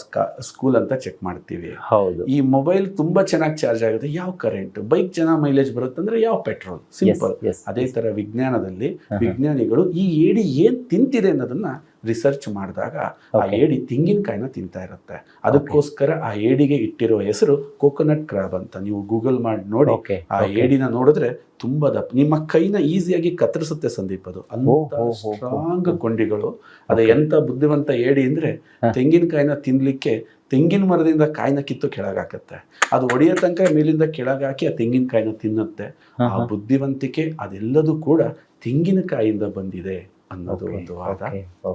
ಸ್ಕೂಲ್ ಅಂತ ಚೆಕ್ ಮಾಡ್ತೀವಿ. ಹೌದು. ಈ ಮೊಬೈಲ್ ತುಂಬಾ ಚೆನ್ನಾಗಿ ಚಾರ್ಜ್ ಆಗುತ್ತೆ, ಯಾವ ಕರೆಂಟ್. ಬೈಕ್ ಚೆನ್ನಾಗಿ ಮೈಲೇಜ್ ಬರುತ್ತೆ ಅಂದ್ರೆ ಯಾವ ಪೆಟ್ರೋಲ್. ಸಿಂಪಲ್. ಅದೇ ತರ ವಿಜ್ಞಾನದಲ್ಲಿ ವಿಜ್ಞಾನಿಗಳು ಈ ಏಡಿ ಏನ್ ತಿಂತಿದೆ ಅನ್ನೋದನ್ನ ರಿಸರ್ಚ್ ಮಾಡಿದಾಗ ಆ ಏಡಿ ತೆಂಗಿನಕಾಯಿನ ತಿಂತಾ ಇರುತ್ತೆ. ಅದಕ್ಕೋಸ್ಕರ ಆ ಏಡಿಗೆ ಇಟ್ಟಿರೋ ಹೆಸರು ಕೋಕೋನಟ್ ಕ್ರಾಬ್ ಅಂತ. ನೀವು ಗೂಗಲ್ ಮಾಡಿ ನೋಡಿ, ಆ ಏಡಿನ ನೋಡಿದ್ರೆ ತುಂಬಾ ದಪ್ಪ, ನಿಮ್ಮ ಕೈನ ಈಸಿಯಾಗಿ ಕತ್ತರಿಸುತ್ತೆ ಸಂದೀಪ್. ಅದು ಅಂತ ಸ್ಟ್ರಾಂಗ್ ಕೊಂಡಿಗಳು. ಅದು ಎಂತ ಬುದ್ಧಿವಂತ ಏಡಿ ಅಂದ್ರೆ ತೆಂಗಿನಕಾಯಿನ ತಿನ್ಲಿಕ್ಕೆ ತೆಂಗಿನ ಮರದಿಂದ ಕಾಯಿನ ಕಿತ್ತು ಕೆಳಗಾಕತ್ತೆ. ಅದು ಒಡೆಯ ತನಕ ಮೇಲಿಂದ ಕೆಳಗಾಕಿ ಆ ತೆಂಗಿನಕಾಯಿನ ತಿನ್ನುತ್ತೆ. ಆ ಬುದ್ಧಿವಂತಿಕೆ ಅದೆಲ್ಲದೂ ಕೂಡ ತೆಂಗಿನಕಾಯಿಯಿಂದ ಬಂದಿದೆ ಅನ್ನೋದು ಒಂದು ವಾದ.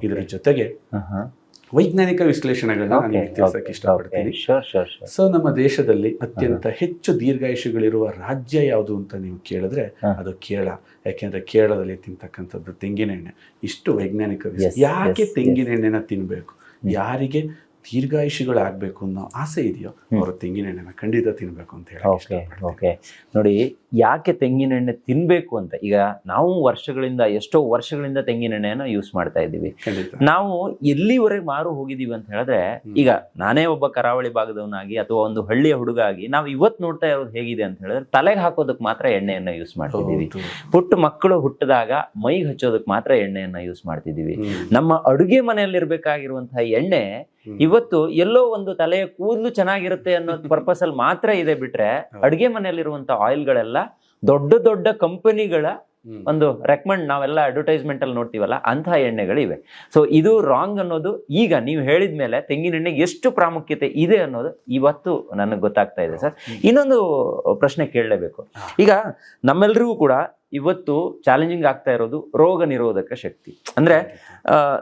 ಇದರ ಜೊತೆಗೆ ವೈಜ್ಞಾನಿಕ ವಿಶ್ಲೇಷಣೆಗಳನ್ನ ನಾನು ತಿಳಿಸಕ್ಕೆ ಇಷ್ಟಪಡ್ತೀನಿ. ಸೊ ನಮ್ಮ ದೇಶದಲ್ಲಿ ಅತ್ಯಂತ ಹೆಚ್ಚು ದೀರ್ಘಾಯುಷಿಗಳಿರುವ ರಾಜ್ಯ ಯಾವುದು ಅಂತ ನೀವು ಕೇಳಿದ್ರೆ ಅದು ಕೇರಳ. ಯಾಕೆಂದ್ರೆ ಕೇರಳದಲ್ಲಿ ತಿಂತಕ್ಕಂಥದ್ದು ತೆಂಗಿನೆಣ್ಣೆ. ಇಷ್ಟು ವೈಜ್ಞಾನಿಕ ಯಾಕೆ ತೆಂಗಿನೆಣ್ಣೆನ ತಿನ್ಬೇಕು, ಯಾರಿಗೆ ದೀರ್ಘಾಯುಷಿಗಳಾಗಬೇಕು ಅನ್ನೋ ಆಸೆ ಇದೆಯೋ ಅವರು ತೆಂಗಿನೆಣ್ಣೆನ ಖಂಡಿತ ತಿನ್ಬೇಕು ಅಂತ ಹೇಳಿ. ನೋಡಿ, ಯಾಕೆ ತೆಂಗಿನೆಣ್ಣೆ ತಿನ್ಬೇಕು ಅಂತ. ಈಗ ನಾವು ಎಷ್ಟೋ ವರ್ಷಗಳಿಂದ ತೆಂಗಿನೆಣ್ಣೆಯನ್ನು ಯೂಸ್ ಮಾಡ್ತಾ ಇದ್ದೀವಿ. ನಾವು ಎಲ್ಲಿವರೆಗೆ ಮಾರು ಹೋಗಿದೀವಿ ಅಂತ ಹೇಳಿದ್ರೆ, ಈಗ ನಾನೇ ಒಬ್ಬ ಕರಾವಳಿ ಭಾಗದವನಾಗಿ ಅಥವಾ ಒಂದು ಹಳ್ಳಿಯ ಹುಡುಗ ಆಗಿ ನಾವು ಇವತ್ತು ನೋಡ್ತಾ ಇರೋದು ಹೇಗಿದೆ ಅಂತ ಹೇಳಿದ್ರೆ, ತಲೆಗೆ ಹಾಕೋದಕ್ಕೆ ಮಾತ್ರ ಎಣ್ಣೆಯನ್ನ ಯೂಸ್ ಮಾಡ್ತಿದ್ದೀವಿ. ಪುಟ್ಟ ಮಕ್ಕಳು ಹುಟ್ಟಿದಾಗ ಮೈಗೆ ಹಚ್ಚೋದಕ್ಕೆ ಮಾತ್ರ ಎಣ್ಣೆಯನ್ನ ಯೂಸ್ ಮಾಡ್ತಿದ್ದೀವಿ. ನಮ್ಮ ಅಡುಗೆ ಮನೆಯಲ್ಲಿರ್ಬೇಕಾಗಿರುವಂತಹ ಎಣ್ಣೆ ಇವತ್ತು ಎಲ್ಲೋ ಒಂದು ತಲೆಯ ಕೂದಲು ಚೆನ್ನಾಗಿರುತ್ತೆ ಅನ್ನೋ ಪರ್ಪಸ್ ಅಲ್ಲಿ ಮಾತ್ರ ಇದೆ ಬಿಟ್ರೆ, ಅಡುಗೆ ಮನೆಯಲ್ಲಿರುವಂತ ಆಯಿಲ್ಗಳೆಲ್ಲ ದೊಡ್ಡ ದೊಡ್ಡ ಕಂಪನಿಗಳ ಒಂದು ರೆಕಮೆಂಡ್, ನಾವೆಲ್ಲ ಅಡ್ವರ್ಟೈಸ್ಮೆಂಟ್ ಅಲ್ಲಿ ನೋಡ್ತೀವಲ್ಲ ಅಂತಹ ಎಣ್ಣೆಗಳಿವೆ. ಸೊ ಇದು ರಾಂಗ್ ಅನ್ನೋದು ಈಗ ನೀವು ಹೇಳಿದ್ಮೇಲೆ ತೆಂಗಿನೆಣ್ಣೆಗೆ ಎಷ್ಟು ಪ್ರಾಮುಖ್ಯತೆ ಇದೆ ಅನ್ನೋದು ಇವತ್ತು ನನಗೆ ಗೊತ್ತಾಗ್ತಾ ಇದೆ ಸರ್. ಇನ್ನೊಂದು ಪ್ರಶ್ನೆ ಕೇಳಲೇಬೇಕು. ಈಗ ನಮ್ಮೆಲ್ಲರಿಗೂ ಕೂಡ ಇವತ್ತು ಚಾಲೆಂಜಿಂಗ್ ಆಗ್ತಾ ಇರೋದು ರೋಗ ನಿರೋಧಕ ಶಕ್ತಿ. ಅಂದ್ರೆ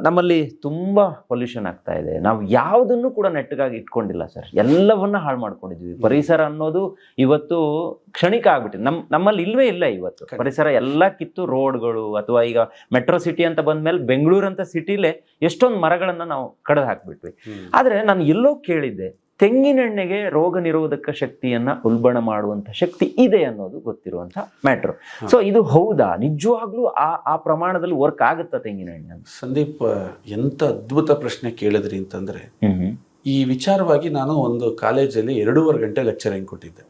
ನಮ್ಮಲ್ಲಿ ತುಂಬಾ ಪೊಲ್ಯೂಷನ್ ಆಗ್ತಾ ಇದೆ. ನಾವು ಯಾವುದನ್ನು ಕೂಡ ನೆಟ್ಟಗಾಗಿ ಇಟ್ಕೊಂಡಿಲ್ಲ ಸರ್, ಎಲ್ಲವನ್ನ ಹಾಳು ಮಾಡ್ಕೊಂಡಿದ್ವಿ. ಪರಿಸರ ಅನ್ನೋದು ಇವತ್ತು ಕ್ಷಣಿಕ ಆಗ್ಬಿಟ್ಟಿದೆ. ನಮ್ಮಲ್ಲಿ ಇಲ್ವೇ ಇಲ್ಲ ಇವತ್ತು ಪರಿಸರ. ಎಲ್ಲ ಕಿತ್ತು ರೋಡ್ಗಳು, ಅಥವಾ ಈಗ ಮೆಟ್ರೋ ಸಿಟಿ ಅಂತ ಬಂದ್ಮೇಲೆ ಬೆಂಗಳೂರು ಅಂತ ಸಿಟಿಲೇ ಎಷ್ಟೊಂದು ಮರಗಳನ್ನ ನಾವು ಕಡ್ದು ಹಾಕ್ಬಿಟ್ವಿ. ಆದ್ರೆ ನಾನು ಎಲ್ಲೋ ಕೇಳಿದ್ದೆ, ತೆಂಗಿನೆಣ್ಣೆಗೆ ರೋಗ ನಿರೋಧಕ ಶಕ್ತಿಯನ್ನ ಉಲ್ಬಣ ಮಾಡುವಂತ ಶಕ್ತಿ ಇದೆ ಅನ್ನೋದು ಗೊತ್ತಿರುವಂತ ಮ್ಯಾಟ್ರು. ಸೊ ಇದು ಹೌದಾ, ನಿಜವಾಗ್ಲೂ ಆ ಪ್ರಮಾಣದಲ್ಲಿ ವರ್ಕ್ ಆಗುತ್ತಾ ತೆಂಗಿನೆಣ್ಣೆ? ಸಂದೀಪ್, ಎಂತ ಅದ್ಭುತ ಪ್ರಶ್ನೆ ಕೇಳಿದ್ರಿ ಅಂತಂದ್ರೆ, ಈ ವಿಚಾರವಾಗಿ ನಾನು ಒಂದು ಕಾಲೇಜಲ್ಲಿ 2.5 ಗಂಟೆ ಲೆಕ್ಚರಿಂಗ್ ಕೊಟ್ಟಿದ್ದೆ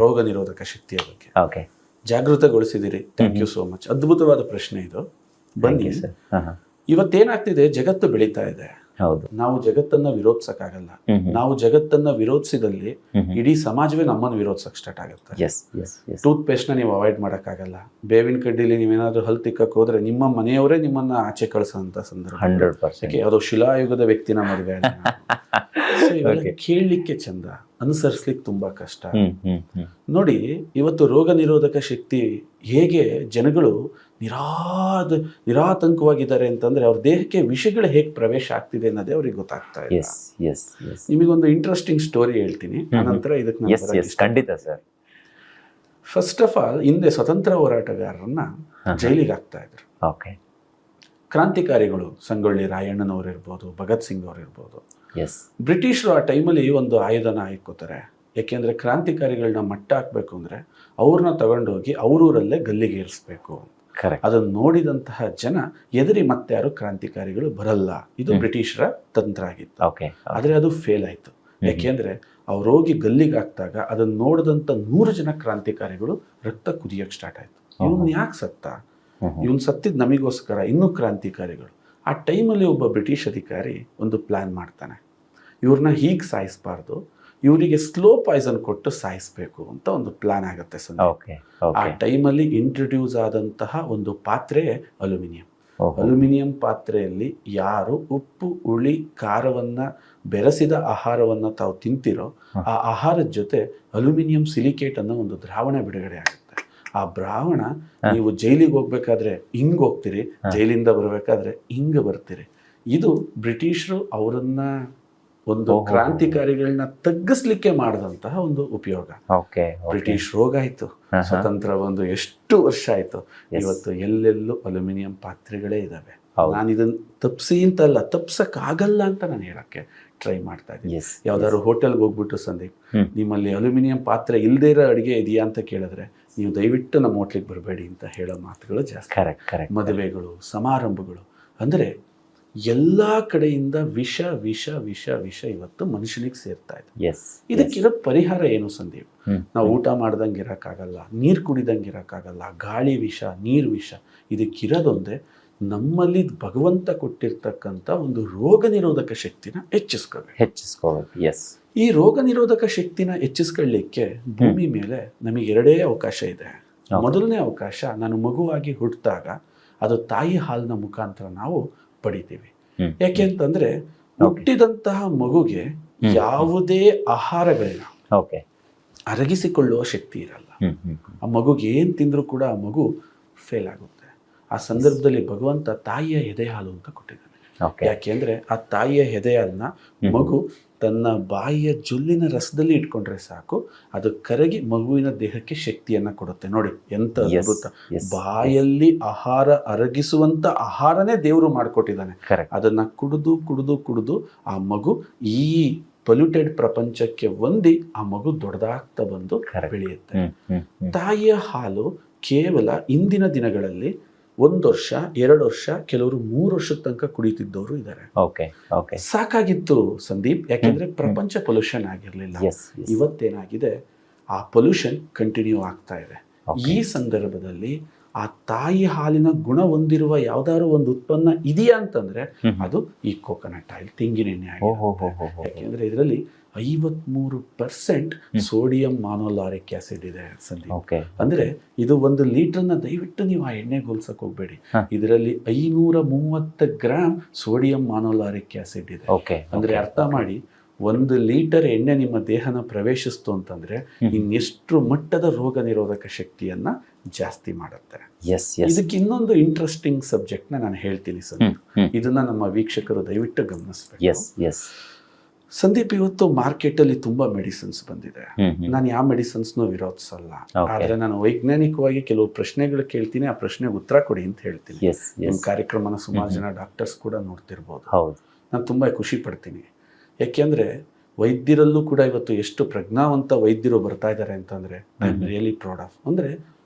ರೋಗ ನಿರೋಧಕ ಶಕ್ತಿಯ ಬಗ್ಗೆ. ಜಾಗೃತಗೊಳಿಸಿದಿರಿ, ಥ್ಯಾಂಕ್ ಯು ಸೋ ಮಚ್. ಅದ್ಭುತವಾದ ಪ್ರಶ್ನೆ ಇದು. ಬನ್ನಿ, ಇವತ್ತೇನಾಗ್ತಿದೆ, ಜಗತ್ತು ಬೆಳೀತಾ ಇದೆ. ನಾವು ಜಗತ್ತನ್ನ ವಿರೋಧಿಸಕ್ಕಾಗಲ್ಲ. ನಾವು ಜಗತ್ತನ್ನ ವಿರೋಧಿಸಿದಲ್ಲಿ ಇಡೀ ಸಮಾಜವೇ ನಮ್ಮನ್ನು ವಿರೋಧಿಸಕ್ ಸ್ಟಾರ್ಟ್ ಆಗುತ್ತೆ. ಟೂತ್ ಪೇಸ್ಟ್ ನ ನೀವು ಅವಾಯ್ಡ್ ಮಾಡಕ್ಕಾಗಲ್ಲ. ಬೇವಿನ ಕಡ್ಡಿಲಿ ನೀವೇನಾದ್ರೂ ಹಲ್ ತಿಕ್ಕಕ್ ಹೋದ್ರೆ ನಿಮ್ಮ ಮನೆಯವರೇ ನಿಮ್ಮನ್ನ ಆಚೆ ಕಳಿಸೋಂತ ಸಂದರ್ಭ. 100%. ಅದು ಶಿಲಾಯುಗದ ವ್ಯಕ್ತಿನ ಮದುವೆ. ಕೇಳಲಿಕ್ಕೆ ಚಂದ, ಅನುಸರಿಸ್ಲಿಕ್ಕೆ ತುಂಬಾ ಕಷ್ಟ. ನೋಡಿ, ಇವತ್ತು ರೋಗ ನಿರೋಧಕ ಶಕ್ತಿ ಹೇಗೆ ಜನಗಳು ನಿರಾತಂಕವಾಗಿದ್ದಾರೆ ಅಂತಂದ್ರೆ, ಅವ್ರ ದೇಹಕ್ಕೆ ವಿಷಗಳು ಹೇಗೆ ಪ್ರವೇಶ ಆಗ್ತಿದೆ ಅನ್ನೋದೇ ಅವ್ರಿಗೆ ಗೊತ್ತಾಗ್ತಾ ಇದೆ. ನಿಮಗೊಂದು ಇಂಟ್ರೆಸ್ಟಿಂಗ್ ಸ್ಟೋರಿ ಹೇಳ್ತೀನಿ, ಆನಂತರ ಇದಕ್ಕೆ ಖಂಡಿತ ಸರ್. ಫಸ್ಟ್ ಆಫ್ ಆಲ್, ಹಿಂದೆ ಸ್ವತಂತ್ರ ಹೋರಾಟಗಾರರನ್ನ ಜೈಲಿಗೆ ಹಾಕ್ತಾ ಇದ್ರು. ಕ್ರಾಂತಿಕಾರಿಗಳು, ಸಂಗೊಳ್ಳಿ ರಾಯಣ್ಣನವ್ರು ಇರ್ಬೋದು, ಭಗತ್ ಸಿಂಗ್ ಅವ್ರು ಇರ್ಬೋದು. ಬ್ರಿಟಿಷರು ಆ ಟೈಮಲ್ಲಿ ಒಂದು ಆಯುಧನ ಹಾಕೋತಾರೆ. ಯಾಕೆಂದ್ರೆ ಕ್ರಾಂತಿಕಾರಿಗಳನ್ನ ಮಟ್ಟ ಹಾಕ್ಬೇಕು ಅಂದ್ರೆ ಅವ್ರನ್ನ ತಗೊಂಡೋಗಿ ಅವ್ರೂರಲ್ಲೇ ಗಲ್ಲಿಗೆ ಏರಿಸ್ಬೇಕು. ಅದನ್ನು ನೋಡಿದಂತಹ ಜನ ಎದುರಿ ಮತ್ತೆ ಯಾರು ಕ್ರಾಂತಿಕಾರಿಗಳು ಬರಲ್ಲ. ಇದು ಬ್ರಿಟಿಷರ ತಂತ್ರ ಆಗಿತ್ತು. ಆದ್ರೆ ಅದು ಫೇಲ್ ಆಯ್ತು. ಯಾಕೆಂದ್ರೆ ಅವ್ರು ಹೋಗಿ ಗಲ್ಲಿಗೆ ಹಾಕ್ದಾಗ ಅದನ್ನ ನೋಡಿದಂತ 100 ಜನ ಕ್ರಾಂತಿಕಾರಿಗಳು ರಕ್ತ ಕುದಿಯಕ್ ಸ್ಟಾರ್ಟ್ ಆಯ್ತು. ಇವನ್ ಯಾಕೆ ಸತ್ತ, ಇವನ್ ಸತ್ತಿದ್ ನಮಿಗೋಸ್ಕರ, ಇನ್ನೂ ಕ್ರಾಂತಿಕಾರಿಗಳು. ಆ ಟೈಮಲ್ಲಿ ಒಬ್ಬ ಬ್ರಿಟಿಷ್ ಅಧಿಕಾರಿ ಒಂದು ಪ್ಲಾನ್ ಮಾಡ್ತಾನೆ. ಇವ್ರನ್ನ ಹೀಗೆ ಸಾಯಿಸಬಾರ್ದು, ಇವರಿಗೆ ಸ್ಲೋ ಪಾಯ್ಸನ್ ಕೊಟ್ಟು ಸಾಯಿಸ್ಬೇಕು ಅಂತ ಒಂದು ಪ್ಲಾನ್ ಆಗುತ್ತೆ. ಆ ಟೈಮಲ್ಲಿ ಇಂಟ್ರೊಡ್ಯೂಸ್ ಆದಂತಹ ಒಂದು ಪಾತ್ರೆ ಅಲ್ಯೂಮಿನಿಯಂ. ಅಲ್ಯೂಮಿನಿಯಂ ಪಾತ್ರೆಯಲ್ಲಿ ಯಾರು ಉಪ್ಪು, ಹುಳಿ, ಖಾರವನ್ನ ಬೆರೆಸಿದ ಆಹಾರವನ್ನು ತಾವು ತಿಂತಿರೋ ಆ ಆಹಾರದ ಜೊತೆ ಅಲ್ಯೂಮಿನಿಯಂ ಸಿಲಿಕೇಟ್ ಅನ್ನೋ ಒಂದು ದ್ರಾವಣ ಬಿಡುಗಡೆ ಆಗುತ್ತೆ. ಆ ದ್ರಾವಣ ನೀವು ಜೈಲಿಗೆ ಹೋಗ್ಬೇಕಾದ್ರೆ ಹಿಂಗ್ ಹೋಗ್ತೀರಿ, ಜೈಲಿಂದ ಬರಬೇಕಾದ್ರೆ ಹಿಂಗ್ ಬರ್ತೀರಿ. ಇದು ಬ್ರಿಟಿಷರು ಅವರನ್ನ ಒಂದು ಕ್ರಾಂತಿಕಾರಿಗಳನ್ನ ತಗ್ಗಿಸ್ಲಿಕ್ಕೆ ಮಾಡಿದಂತಹ ಒಂದು ಉಪಯೋಗ. ಬ್ರಿಟಿಷ್ ರೋಗ ಆಯ್ತು, ಸ್ವತಂತ್ರ ಒಂದು ಎಷ್ಟು ವರ್ಷ ಆಯ್ತು, ಇವತ್ತು ಎಲ್ಲೆಲ್ಲೂ ಅಲ್ಯೂಮಿನಿಯಂ ಪಾತ್ರೆಗಳೇ ಇದಾವೆ. ನಾನು ಇದನ್ನ ತಪ್ಸಿ ಅಂತಲ್ಲ, ತಪ್ಸಕ್ ಆಗಲ್ಲ ಅಂತ ನಾನು ಹೇಳಕ್ಕೆ ಟ್ರೈ ಮಾಡ್ತಾ ಇದ್ದೀನಿ. ಯಾವ್ದಾದ್ರು ಹೋಟೆಲ್ಗೆ ಹೋಗ್ಬಿಟ್ಟು ಸಂದೀಪ್, ನಿಮ್ಮಲ್ಲಿ ಅಲ್ಯೂಮಿನಿಯಂ ಪಾತ್ರೆ ಇಲ್ಲದೇ ಇರೋ ಅಡುಗೆ ಇದೆಯಾ ಅಂತ ಕೇಳಿದ್ರೆ ನೀವು ದಯವಿಟ್ಟು ನಮ್ಮ ಹೋಟ್ಲಿಗೆ ಬರಬೇಡಿ ಅಂತ ಹೇಳೋ ಮಾತುಗಳು ಜಾಸ್ತಿ. ಮದುವೆಗಳು, ಸಮಾರಂಭಗಳು, ಅಂದ್ರೆ ಎಲ್ಲಾ ಕಡೆಯಿಂದ ವಿಷ ವಿಷ ವಿಷ ವಿಷ ಇವತ್ತು ಮನುಷ್ಯನಿಗೆ ಸೇರ್ತಾ ಇದೆ. ಇದಕ್ಕಿರೋ ಪರಿಹಾರ ಏನು ಸಂದೀಪ್? ನಾವು ಊಟ ಮಾಡ್ದಂಗೆ ಇರಕ್ಕಾಗಲ್ಲ, ನೀರು ಕುಡಿದಂಗೆ ಇರಕ್ಕಾಗಲ್ಲ, ಗಾಳಿ ವಿಷ, ನೀರು ವಿಷ. ಇದಕ್ಕಿರೋದೊಂದೇ ನಮ್ಮಲ್ಲಿ ಭಗವಂತ ಕೊಟ್ಟಿರ್ತಕ್ಕಂಥ ಒಂದು ರೋಗ ನಿರೋಧಕ ಶಕ್ತಿನ ಹೆಚ್ಚಿಸ್ಕೋಬೇಕು. ಈ ರೋಗ ನಿರೋಧಕ ಶಕ್ತಿನ ಹೆಚ್ಚಿಸ್ಕೊಳ್ಳಿಕ್ಕೆ ಭೂಮಿ ಮೇಲೆ ನಮಗೆ ಎರಡೇ ಅವಕಾಶ ಇದೆ. ಮೊದಲನೇ ಅವಕಾಶ, ನಾನು ಮಗುವಾಗಿ ಹುಟ್ಟಿದಾಗ ಅದು ತಾಯಿ ಹಾಲಿನ ಮುಖಾಂತರ ನಾವು ಪಡಿತೀವಿ. ಯಾಕೆಂತಂದ್ರೆ ಹುಟ್ಟಿದಂತಹ ಮಗುಗೆ ಯಾವುದೇ ಆಹಾರಗಳನ್ನ ಅರಗಿಸಿಕೊಳ್ಳುವ ಶಕ್ತಿ ಇರಲ್ಲ. ಆ ಮಗುಗೆ ಏನ್ ತಿಂದ್ರೂ ಕೂಡ ಆ ಮಗು ಫೇಲ್ ಆಗುತ್ತೆ. ಆ ಸಂದರ್ಭದಲ್ಲಿ ಭಗವಂತ ತಾಯಿಯ ಎದೆ ಹಾಲು ಅಂತ ಕೊಟ್ಟಿದ್ದಾನೆ. ಯಾಕೆಂದ್ರೆ ಆ ತಾಯಿಯ ಎದೆ ಹಾಲನ್ನ ಮಗು ತನ್ನ ಬಾಯಿಯ ಜೊಲ್ಲಿನ ರಸದಲ್ಲಿ ಇಟ್ಕೊಂಡ್ರೆ ಸಾಕು, ಅದು ಕರಗಿ ಮಗುವಿನ ದೇಹಕ್ಕೆ ಶಕ್ತಿಯನ್ನ ಕೊಡುತ್ತೆ. ನೋಡಿ ಎಂತ ಅದ್ಭುತ! ಬಾಯಲ್ಲಿ ಆಹಾರ ಅರಗಿಸುವಂತ ಆಹಾರನೇ ದೇವರು ಮಾಡಿಕೊಟ್ಟಿದ್ದಾನೆ. ಅದನ್ನ ಕುಡಿದು ಕುಡಿದು ಕುಡಿದು ಆ ಮಗು ಈ ಪೊಲ್ಯೂಟೆಡ್ ಪ್ರಪಂಚಕ್ಕೆ ಹೊಂದಿ ಆ ಮಗು ದೊಡ್ಡದಾಗ್ತಾ ಬಂದು ಬೆಳೆಯುತ್ತೆ. ತಾಯಿಯ ಹಾಲು ಕೇವಲ ಇಂದಿನ ದಿನಗಳಲ್ಲಿ 1 ವರ್ಷ, 2 ವರ್ಷ, ಕೆಲವರು 3 ವರ್ಷದ ತನಕ ಕುಡಿತಿದ್ದವರು ಇದ್ದಾರೆ. ಸಾಕಾಗಿತ್ತು ಸಂದೀಪ್, ಯಾಕೆಂದ್ರೆ ಪ್ರಪಂಚ ಪೊಲ್ಯೂಷನ್ ಆಗಿರ್ಲಿಲ್ಲ. ಇವತ್ತೇನಾಗಿದೆ, ಆ ಪೊಲ್ಯೂಷನ್ ಕಂಟಿನ್ಯೂ ಆಗ್ತಾ ಇದೆ. ಈ ಸಂದರ್ಭದಲ್ಲಿ ಆ ತಾಯಿ ಹಾಲಿನ ಗುಣ ಹೊಂದಿರುವ ಯಾವ್ದಾದ್ರು ಒಂದು ಉತ್ಪನ್ನ ಇದೆಯಾ ಅಂತಂದ್ರೆ ಅದು ಈ ಕೋಕೋನಟ್ ಆಯಿಲ್, ತೆಂಗಿನೆಣ್ಣೆ ಆಗಿದೆ. ಯಾಕೆಂದ್ರೆ ಇದರಲ್ಲಿ 53% ಸೋಡಿಯಂ ಮಾನೋಲಾರಿಕ್ ಆಸಿಡ್ ಇದೆ ಸಂದೀಪ್. ಅಂದ್ರೆ ಇದು 1 ಲೀಟರ್ನ ದಯವಿಟ್ಟು ನೀವು ಆ ಎಣ್ಣೆ ಹೋಲ್ಸಕ್ ಹೋಗ್ಬೇಡಿ. ಇದರಲ್ಲಿ 530 ಗ್ರಾಮ್ ಸೋಡಿಯಂ ಮಾನೋಲಾರಿಕ್ ಆಸಿಡ್ ಇದೆ. ಅಂದ್ರೆ ಅರ್ಥ ಮಾಡಿ, 1 ಲೀಟರ್ ಎಣ್ಣೆ ನಿಮ್ಮ ದೇಹನ ಪ್ರವೇಶಿಸ್ತು ಅಂತಂದ್ರೆ ಇನ್ನೆಷ್ಟು ಮಟ್ಟದ ರೋಗ ನಿರೋಧಕ ಶಕ್ತಿಯನ್ನ ಜಾಸ್ತಿ ಮಾಡುತ್ತೆ. ಇದಕ್ಕೆ ಇನ್ನೊಂದು ಇಂಟ್ರೆಸ್ಟಿಂಗ್ ಸಬ್ಜೆಕ್ಟ್ ನಾನು ಹೇಳ್ತೀನಿ ಸಂದೀಪ್, ಇದನ್ನ ನಮ್ಮ ವೀಕ್ಷಕರು ದಯವಿಟ್ಟು ಗಮನಿಸಬೇಕು. ಸಂದೀಪ್, ಇವತ್ತು ಮಾರ್ಕೆಟ್ ಅಲ್ಲಿ ತುಂಬಾ ಮೆಡಿಸಿನ್ಸ್ ಬಂದಿದೆ. ನಾನು ಯಾವ ಮೆಡಿಸಿನ್ಸ್ನೂ ವಿರೋಧಿಸಲ್ಲ, ಆದ್ರೆ ನಾನು ವೈಜ್ಞಾನಿಕವಾಗಿ ಕೆಲವು ಪ್ರಶ್ನೆಗಳು ಕೇಳ್ತೀನಿ, ಆ ಪ್ರಶ್ನೆಗೆ ಉತ್ತರ ಕೊಡಿ ಅಂತ ಹೇಳ್ತೀನಿ. ನಿಮ್ಮ ಕಾರ್ಯಕ್ರಮನ ಸುಮಾರು ಜನ ಡಾಕ್ಟರ್ಸ್ ಕೂಡ ನೋಡ್ತಿರ್ಬೋದು. ನಾನು ತುಂಬಾ ಖುಷಿ ಪಡ್ತೀನಿ. ಯಾಕೆಂದ್ರೆ ವೈದ್ಯರಲ್ಲೂ ಕೂಡ ಇವತ್ತು ಎಷ್ಟು ಪ್ರಜ್ಞಾವಂತ ವೈದ್ಯರು ಬರ್ತಾ ಇದ್ದಾರೆ ಅಂತಂದ್ರೆ I am really proud of. ಅಂದ್ರೆ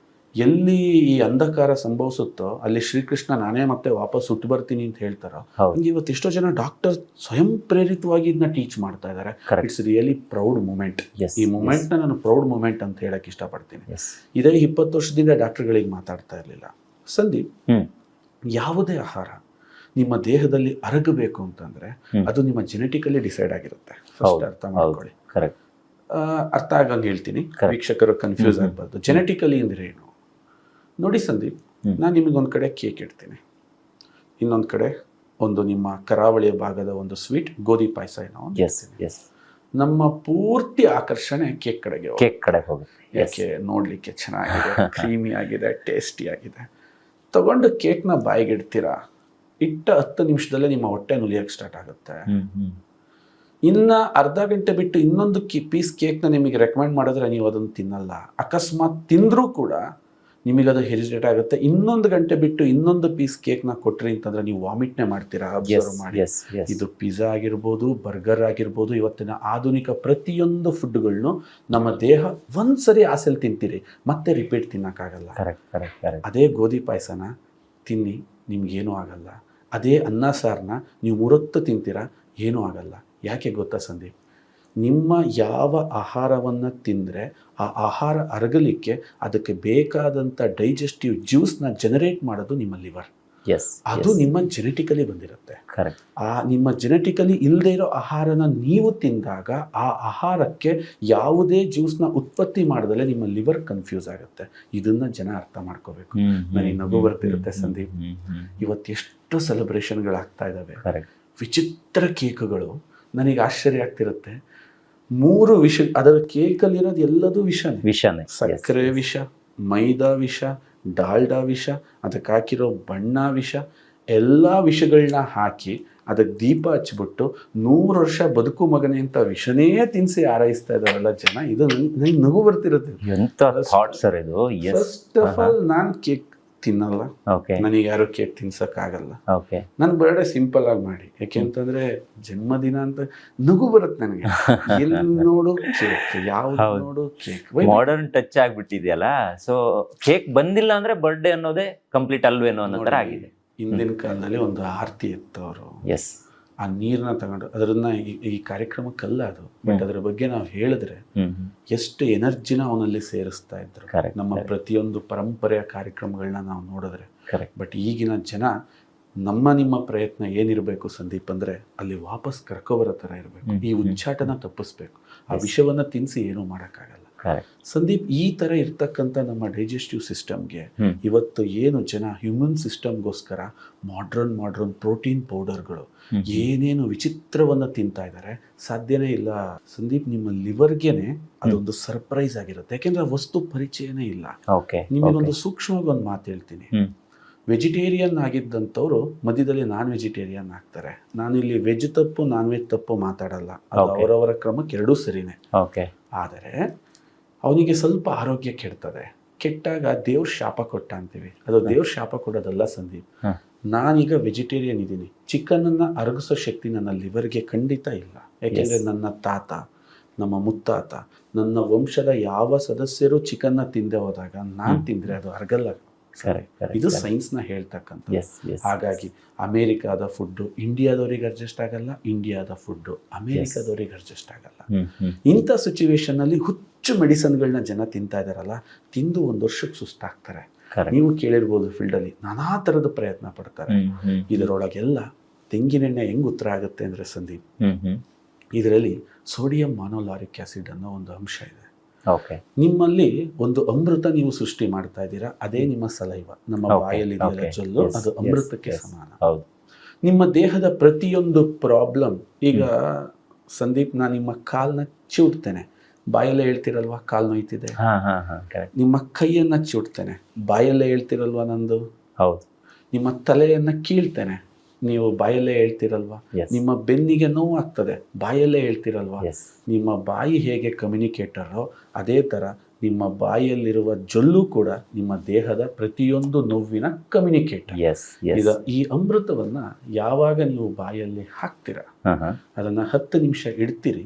ಎಲ್ಲಿ ಈ ಅಂಧಕಾರ ಸಂಭವಿಸುತ್ತೋ ಅಲ್ಲಿ ಶ್ರೀಕೃಷ್ಣ ನಾನೇ ಮತ್ತೆ ವಾಪಸ್ ಹುಟ್ಟು ಬರ್ತೀನಿ ಅಂತ ಹೇಳ್ತಾರೋ, ಹಂಗೆ ಇವತ್ತು ಎಷ್ಟೋ ಜನ ಡಾಕ್ಟರ್ ಸ್ವಯಂ ಪ್ರೇರಿತವಾಗಿ ಇದನ್ನ ಟೀಚ್ ಮಾಡ್ತಾ ಇದ್ದಾರೆ. It's really proud moment. ಈ ಮೂಮೆಂಟ್ ನ ನಾನು ಪ್ರೌಡ್ ಮೂಮೆಂಟ್ ಅಂತ ಹೇಳಕ್ ಇಷ್ಟಪಡ್ತೀನಿ. ಇದೇ 20 ವರ್ಷದಿಂದ ಡಾಕ್ಟರ್ಗಳಿಗೆ ಮಾತಾಡ್ತಾ ಇರ್ಲಿಲ್ಲ ಸಂದೀಪ್. ಯಾವುದೇ ಆಹಾರ ನಿಮ್ಮ ದೇಹದಲ್ಲಿ ಅರಗಬೇಕು ಅಂತಂದ್ರೆ ಅದು ನಿಮ್ಮ ಜೆನೆಟಿಕಲಿ ಡಿಸೈಡ್ ಆಗಿರುತ್ತೆ. ಫಸ್ಟ್ ಅರ್ಥ ಮಾಡ್ಕೊಳ್ಳಿ. ಅರ್ಥ ಆಗಂಗೆ ಹೇಳ್ತೀನಿ, ವೀಕ್ಷಕರು ಕನ್ಫ್ಯೂಸ್ ಆಗ್ಬಾರ್ದು. ಜೆನೆಟಿಕಲಿ ಅಂದ್ರೆ ಏನು ನೋಡಿ ಸಂದೀಪ್, ನಾನು ನಿಮಗೊಂದು ಕಡೆ ಕೇಕ್ ಇಡ್ತೀನಿ, ಇನ್ನೊಂದು ಕಡೆ ಒಂದು ನಿಮ್ಮ ಕರಾವಳಿಯ ಭಾಗದ ಒಂದು ಸ್ವೀಟ್ ಗೋಧಿ ಪಾಯಸ ಏನೋ ನಮ್ಮ ಪೂರ್ತಿ ಆಕರ್ಷಣೆ ಕೇಕ್ ಕಡೆಗೆ ಹೋಗುತ್ತೆ. ಯಾಕೆ? ನೋಡ್ಲಿಕ್ಕೆ ಚೆನ್ನಾಗಿದೆ, ಕ್ರೀಮಿ ಆಗಿದೆ, ಟೇಸ್ಟಿ ಆಗಿದೆ. ತಗೊಂಡು ಕೇಕ್ನ ಬಾಯಿಗೆ ಇಡ್ತೀರಾ, ಇಟ್ಟ 10 ನಿಮಿಷದಲ್ಲೇ ನಿಮ್ಮ ಹೊಟ್ಟೆ ನುಲಿಯಕ್ಕೆ ಸ್ಟಾರ್ಟ್ ಆಗುತ್ತೆ. ಇನ್ನ ಅರ್ಧ ಗಂಟೆ ಬಿಟ್ಟು ಇನ್ನೊಂದು ಪೀಸ್ ಕೇಕ್ನ ನಿಮಗೆ ರೆಕಮೆಂಡ್ ಮಾಡಿದ್ರೆ ನೀವು ಅದನ್ನು ತಿನ್ನಲ್ಲ. ಅಕಸ್ಮಾತ್ ತಿಂದ್ರೂ ಕೂಡ ನಿಮಗದು ಹೆರಿಟೇಟ್ ಆಗುತ್ತೆ. ಇನ್ನೊಂದು ಗಂಟೆ ಬಿಟ್ಟು ಇನ್ನೊಂದು ಪೀಸ್ ಕೇಕ್ನ ಕೊಟ್ರಿ ಅಂತಂದ್ರೆ ನೀವು ವಾಮಿಟ್ನೇ ಮಾಡ್ತೀರಾ. ಅಬ್ಸರ್ವ್ ಮಾಡಿ. ಇದು ಪಿಜ್ಜಾ ಆಗಿರ್ಬೋದು, ಬರ್ಗರ್ ಆಗಿರ್ಬೋದು, ಇವತ್ತಿನ ಆಧುನಿಕ ಪ್ರತಿಯೊಂದು ಫುಡ್ಗಳನ್ನು ನಮ್ಮ ದೇಹ ಒಂದ್ಸರಿ ಆಸೆಲ್ ತಿಂತೀರಿ, ಮತ್ತೆ ರಿಪೀಟ್ ತಿನ್ನಕ್ಕಾಗಲ್ಲ. ಅದೇ ಗೋಧಿ ಪಾಯಸನ ತಿನ್ನಿ, ನಿಮ್ಗೇನೂ ಆಗಲ್ಲ. ಅದೇ ಅನ್ನ ಸಾರನ್ನ ನೀವು 3 ಹೊತ್ತು ತಿಂತೀರಾ, ಏನೂ ಆಗಲ್ಲ. ಯಾಕೆ ಗೊತ್ತಾ ಸಂದೀಪ್? ನಿಮ್ಮ ಯಾವ ಆಹಾರವನ್ನು ತಿಂದರೆ ಆ ಆಹಾರ ಅರಗಲಿಕ್ಕೆ ಅದಕ್ಕೆ ಬೇಕಾದಂಥ ಡೈಜೆಸ್ಟಿವ್ ಜ್ಯೂಸ್ನ ಜನರೇಟ್ ಮಾಡೋದು ನಿಮ್ಮ ಲಿವರ್. ಅದು ನಿಮ್ಮ ಜೆನೆಟಿಕಲಿ ಬಂದಿರುತ್ತೆ. ಆ ನಿಮ್ಮ ಜೆನೆಟಿಕಲಿ ಇಲ್ಲದೆ ಇರೋ ಆಹಾರನ ನೀವು ತಿಂದಾಗ ಆ ಆಹಾರಕ್ಕೆ ಯಾವುದೇ ಜ್ಯೂಸ್ನ ಉತ್ಪತ್ತಿ ಮಾಡದಲ್ಲೇ ನಿಮ್ಮ ಲಿವರ್ ಕನ್ಫ್ಯೂಸ್ ಆಗುತ್ತೆ. ಇದನ್ನ ಜನ ಅರ್ಥ ಮಾಡ್ಕೋಬೇಕು. ನನಗೆ ನಗು ಬರ್ತಿರುತ್ತೆ ಸಂದೀಪ್. ಇವತ್ತೆಷ್ಟು ಸೆಲೆಬ್ರೇಷನ್ಗಳಾಗ್ತಾ ಇದ್ದಾವೆ, ವಿಚಿತ್ರ ಕೇಕ್ಗಳು. ನನಗೆ ಆಶ್ಚರ್ಯ ಆಗ್ತಿರುತ್ತೆ, 3 ವಿಷ, ಅದರ ಕೇಕಲ್ಲಿರೋದು ಎಲ್ಲದೂ ವಿಷನೇ. ವಿಷನೇ. ಸಕ್ಕರೆ ವಿಷ, ಮೈದಾ ವಿಷ, ಡಾಲ್ಡಾ ವಿಷ, ಅದಕ್ಕೆ ಹಾಕಿರೋ ಬಣ್ಣ ವಿಷ, ಎಲ್ಲ ವಿಷಗಳನ್ನ ಹಾಕಿ ಅದಕ್ಕೆ ದೀಪ ಹಚ್ಬಿಟ್ಟು 100 ವರ್ಷ ಬದುಕು ಮಗನೇ ಅಂತ ವಿಷನೇ ತಿನ್ಸಿ ಆರೈಸ್ತಾ ಇದಾರಲ್ಲ ಜನ. ಇದು ನನಗೆ ನಗು ಬರ್ತಿರುತ್ತೆ. ಎಂತ ಥಾಟ್ ಸರ್ ಇದು. ಫಸ್ಟ್ ಆಫ್ ಆಲ್ ನಾನು ಕೇಕ್ ತಿನ್ನಲ್ಲ, ಓಕೆ ನನಗೆ ಯಾರು ಕೇಕ್ ತಿನ್ಸಕ್ಕಾಗಲ್ಲ. ಓಕೆ ನನ್ನ ಬರ್ಡೇ ಸಿಂಪಲ್ ಆಗಿ ಮಾಡಿ, ಯಾಕೆಂತಂದ್ರೆ ಜನ್ಮದಿನ ಅಂತ ನಗು ಬರುತ್ತೆ ನನಗೆ. ಎಲ್ಲಿ ನೋಡು ಕೇಕ್, ಯಾವ್ದು ನೋಡು ಕೇಕ್. ಮಾಡರ್ನ್ ಟಚ್ ಆಗ್ಬಿಟ್ಟಿದೆಯಲ್ಲ, ಸೊ ಕೇಕ್ ಬಂದಿಲ್ಲ ಅಂದ್ರೆ ಬರ್ಡೇ ಅನ್ನೋದೇ ಕಂಪ್ಲೀಟ್ ಅಲ್ವೇನೋ ಅನ್ನೋ ತರ ಆಗಿದೆ. ಹಿಂದಿನ ಕಾಲದಲ್ಲಿ ಒಂದು ಆರತಿ ಇತ್ತು, ಅವರು ಎಸ್ ಆ ನೀರನ್ನ ತಗೊಂಡು ಅದನ್ನ ಈ ಕಾರ್ಯಕ್ರಮಕ್ಕಲ್ಲ ಅದು, ಬಟ್ ಅದ್ರ ಬಗ್ಗೆ ನಾವು ಹೇಳಿದ್ರೆ ಎಷ್ಟು ಎನರ್ಜಿನ ಅವನಲ್ಲಿ ಸೇರಿಸ್ತಾ ಇದ್ರು. Correct, ನಮ್ಮ ಪ್ರತಿಯೊಂದು ಪರಂಪರೆಯ ಕಾರ್ಯಕ್ರಮಗಳನ್ನ ನಾವು ನೋಡಿದ್ರೆ. ಬಟ್ ಈಗಿನ ಜನ, ನಿಮ್ಮ ಪ್ರಯತ್ನ ಏನಿರಬೇಕು ಸಂದೀಪ್ ಅಂದ್ರೆ ಅಲ್ಲಿ ವಾಪಸ್ ಕರ್ಕೊಬರೋ ತರ ಇರಬೇಕು. ಈ ಉಚ್ಚಾಟನ ತಪ್ಪಿಸ್ಬೇಕು. ಆ ವಿಷವನ್ನ ತಿನ್ಸಿ ಏನೂ ಮಾಡೋಕ್ಕಾಗಲ್ಲ. ಸಂದೀಪ್, ಈ ತರ ಇರ್ತಕ್ಕಂಥ ನಮ್ಮ ಡೈಜೆಸ್ಟಿವ್ ಸಿಸ್ಟಮ್ಗೆ ಇವತ್ತು ಏನು ಜನ ಹ್ಯೂಮನ್ ಸಿಸ್ಟಮ್ಗೋಸ್ಕರ ಮಾಡ್ರನ್ ಪ್ರೋಟೀನ್ ಪೌಡರ್ಗಳು ಏನೇನು ವಿಚಿತ್ರವನ್ನ ತಿಂತಾ ಇದ್ದಾರೆ, ಸಾಧ್ಯನೇ ಇಲ್ಲ ಸಂದೀಪ್. ನಿಮ್ಮ ಲಿವರ್ಗೆನೆ ಅದೊಂದು ಸರ್ಪ್ರೈಸ್ ಆಗಿರುತ್ತೆ, ಯಾಕೆಂದ್ರೆ ಆ ವಸ್ತು ಪರಿಚಯನೇ ಇಲ್ಲ. ನಿಮಗೊಂದು ಸೂಕ್ಷ್ಮವಾಗಿ ಒಂದು ಮಾತು ಹೇಳ್ತೀನಿ. ವೆಜಿಟೇರಿಯನ್ ಆಗಿದ್ದಂಥವ್ರು ಮಧ್ಯದಲ್ಲಿ ನಾನ್ ವೆಜಿಟೇರಿಯನ್ ಆಗ್ತಾರೆ. ನಾನು ಇಲ್ಲಿ ವೆಜ್ ತಪ್ಪು ನಾನ್ ವೆಜ್ ತಪ್ಪು ಮಾತಾಡಲ್ಲ, ಅದು ಅವರವರ ಕ್ರಮಕ್ಕೆ ಎರಡೂ ಸರಿನೇ. ಆದರೆ ಅವನಿಗೆ ಸ್ವಲ್ಪ ಆರೋಗ್ಯ ಕೆಡ್ತದೆ, ಕೆಟ್ಟಾಗ ದೇವ್ರ ಶಾಪ ಕೊಟ್ಟ ಅಂತೀವಿ. ಅದು ದೇವ್ರ ಶಾಪ ಕೊಡೋದಲ್ಲ ಸಂದೀಪ್. ನಾನೀಗ ವೆಜಿಟೇರಿಯನ್ ಇದ್ದೀನಿ, ಚಿಕನನ್ನ ಅರಗಿಸೋ ಶಕ್ತಿ ನನ್ನ ಲಿವರ್ಗೆ ಖಂಡಿತ ಇಲ್ಲ. ಯಾಕೆಂದ್ರೆ ನನ್ನ ತಾತ, ನಮ್ಮ ಮುತ್ತಾತ, ನನ್ನ ವಂಶದ ಯಾವ ಸದಸ್ಯರು ಚಿಕನ್ನ ತಿಂದೆ ಹೋದಾಗ ನಾನು ತಿಂದ್ರೆ ಅದು ಅರಗಲ್ಲ. ಇದು ಸೈನ್ಸ್ ನ ಹೇಳ್ತಕ್ಕಂಥ. ಹಾಗಾಗಿ ಅಮೆರಿಕಾದ ಫುಡ್ ಇಂಡಿಯಾದವ್ರಿಗೆ ಅಡ್ಜಸ್ಟ್ ಆಗಲ್ಲ, ಇಂಡಿಯಾದ ಫುಡ್ ಅಮೆರಿಕಾದವ್ರಿಗೆ ಅಡ್ಜಸ್ಟ್ ಆಗಲ್ಲ. ಇಂಥ ಸಿಚುವೇಶನ್ ಅಲ್ಲಿ ಹುಚ್ಚು ಮೆಡಿಸನ್ಗಳನ್ನ ಜನ ತಿಂತಾ ಇದಾರಲ್ಲ, ತಿಂದು 1 ವರ್ಷಕ್ಕೆ ಸುಸ್ತಾಗ್ತಾರೆ. ನೀವು ಕೇಳಿರ್ಬೋದು, ಫೀಲ್ಡ್ ಅಲ್ಲಿ ನಾನಾ ತರದ ಪ್ರಯತ್ನ ಪಡ್ತಾರೆ. ಇದರೊಳಗೆಲ್ಲ ತೆಂಗಿನೆಣ್ಣೆ ಹೆಂಗ್ ಉತ್ತರ ಆಗುತ್ತೆ ಅಂದ್ರೆ ಸಂದೀಪ್, ಇದರಲ್ಲಿ ಸೋಡಿಯಂ ಮಾನೋಲಾರಿಕ್ ಆಸಿಡ್ ಅನ್ನೋ ಒಂದು ಅಂಶ ಇದೆ. ನಿಮ್ಮಲ್ಲಿ ಒಂದು ಅಮೃತ ನೀವು ಸೃಷ್ಟಿ ಮಾಡ್ತಾ ಇದ್ದೀರಾ, ಅದೇ ನಿಮ್ಮ ಸಲೈವ, ನಮ್ಮ ಬಾಯಲ್ಲಿ ಜೊಲ್ಲು, ಅದು ಅಮೃತಕ್ಕೆ ಸಮಾನ. ನಿಮ್ಮ ದೇಹದ ಪ್ರತಿಯೊಂದು ಪ್ರಾಬ್ಲಮ್, ಈಗ ಸಂದೀಪ್ ನಾನು ನಿಮ್ಮ ಕಾಲ್ನ ಚಿವುಡ್ತೇನೆ, ಬಾಯಲ್ಲೇ ಹೇಳ್ತಿರಲ್ವಾ ಕಾಲ್ ನೋಯ್ತಿದೆ. ನಿಮ್ಮ ಕೈಯನ್ನ ಚಿವುಡ್ತೇನೆ, ಬಾಯಲ್ಲೇ ಹೇಳ್ತಿರಲ್ವಾ ನಂದು. ನಿಮ್ಮ ತಲೆಯನ್ನ ಕೀಳ್ತೇನೆ, ನೀವು ಬಾಯಲ್ಲೇ ಹೇಳ್ತಿರಲ್ವಾ. ನಿಮ್ಮ ಬೆನ್ನಿಗೆ ನೋವು ಆಗ್ತದೆ, ಬಾಯಲ್ಲೇ ಹೇಳ್ತಿರಲ್ವಾ. ನಿಮ್ಮ ಬಾಯಿ ಹೇಗೆ ಕಮ್ಯುನಿಕೇಟರೋ ಅದೇ ತರ ನಿಮ್ಮ ಬಾಯಲ್ಲಿರುವ ಜೊಲ್ಲು ಕೂಡ ನಿಮ್ಮ ದೇಹದ ಪ್ರತಿಯೊಂದು ನೋವಿನ ಕಮ್ಯುನಿಕೇಟರ್. ಈ ಅಮೃತವನ್ನ ಯಾವಾಗ ನೀವು ಬಾಯಲ್ಲಿ ಹಾಕ್ತೀರಾ, ಅದನ್ನ 10 ನಿಮಿಷ ಇಡ್ತೀರಿ.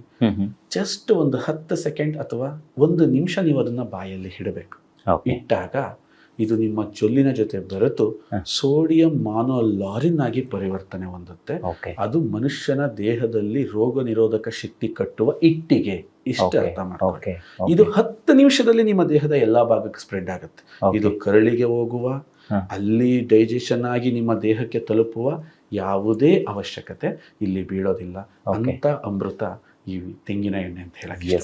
ಜಸ್ಟ್ ಒಂದು 10 ಸೆಕೆಂಡ್ ಅಥವಾ 1 ನಿಮಿಷ ನೀವು ಅದನ್ನ ಬಾಯಲ್ಲಿ ಇಡಬೇಕು. ಇಟ್ಟಾಗ ಇದು ನಿಮ್ಮ ಜೊಲ್ಲಿನ ಜೊತೆ ಬೆರೆತು ಸೋಡಿಯಂ ಮಾನೋಲಾರಿನ್ ಆಗಿ ಪರಿವರ್ತನೆ ಹೊಂದುತ್ತೆ. ಅದು ಮನುಷ್ಯನ ದೇಹದಲ್ಲಿ ರೋಗ ನಿರೋಧಕ ಶಕ್ತಿ ಕಟ್ಟುವ ಇಟ್ಟಿಗೆ. ಇಷ್ಟ ಅರ್ಥ ಮಾಡ್ಕೊಳ್ಳಿ. ಇದು 10 ನಿಮಿಷದಲ್ಲಿ ನಿಮ್ಮ ದೇಹದ ಎಲ್ಲಾ ಭಾಗಕ್ಕೆ ಸ್ಪ್ರೆಡ್ ಆಗುತ್ತೆ. ಇದು ಕರಳಿಗೆ ಹೋಗುವ, ಅಲ್ಲಿ ಡೈಜೆಷನ್ ಆಗಿ ನಿಮ್ಮ ದೇಹಕ್ಕೆ ತಲುಪುವ ಯಾವುದೇ ಅವಶ್ಯಕತೆ ಇಲ್ಲಿ ಬೀಳೋದಿಲ್ಲ. ಅಂತ ಅಮೃತ ಈ ತೆಂಗಿನ ಎಣ್ಣೆ ಅಂತ ಹೇಳಕ್ಕೆ.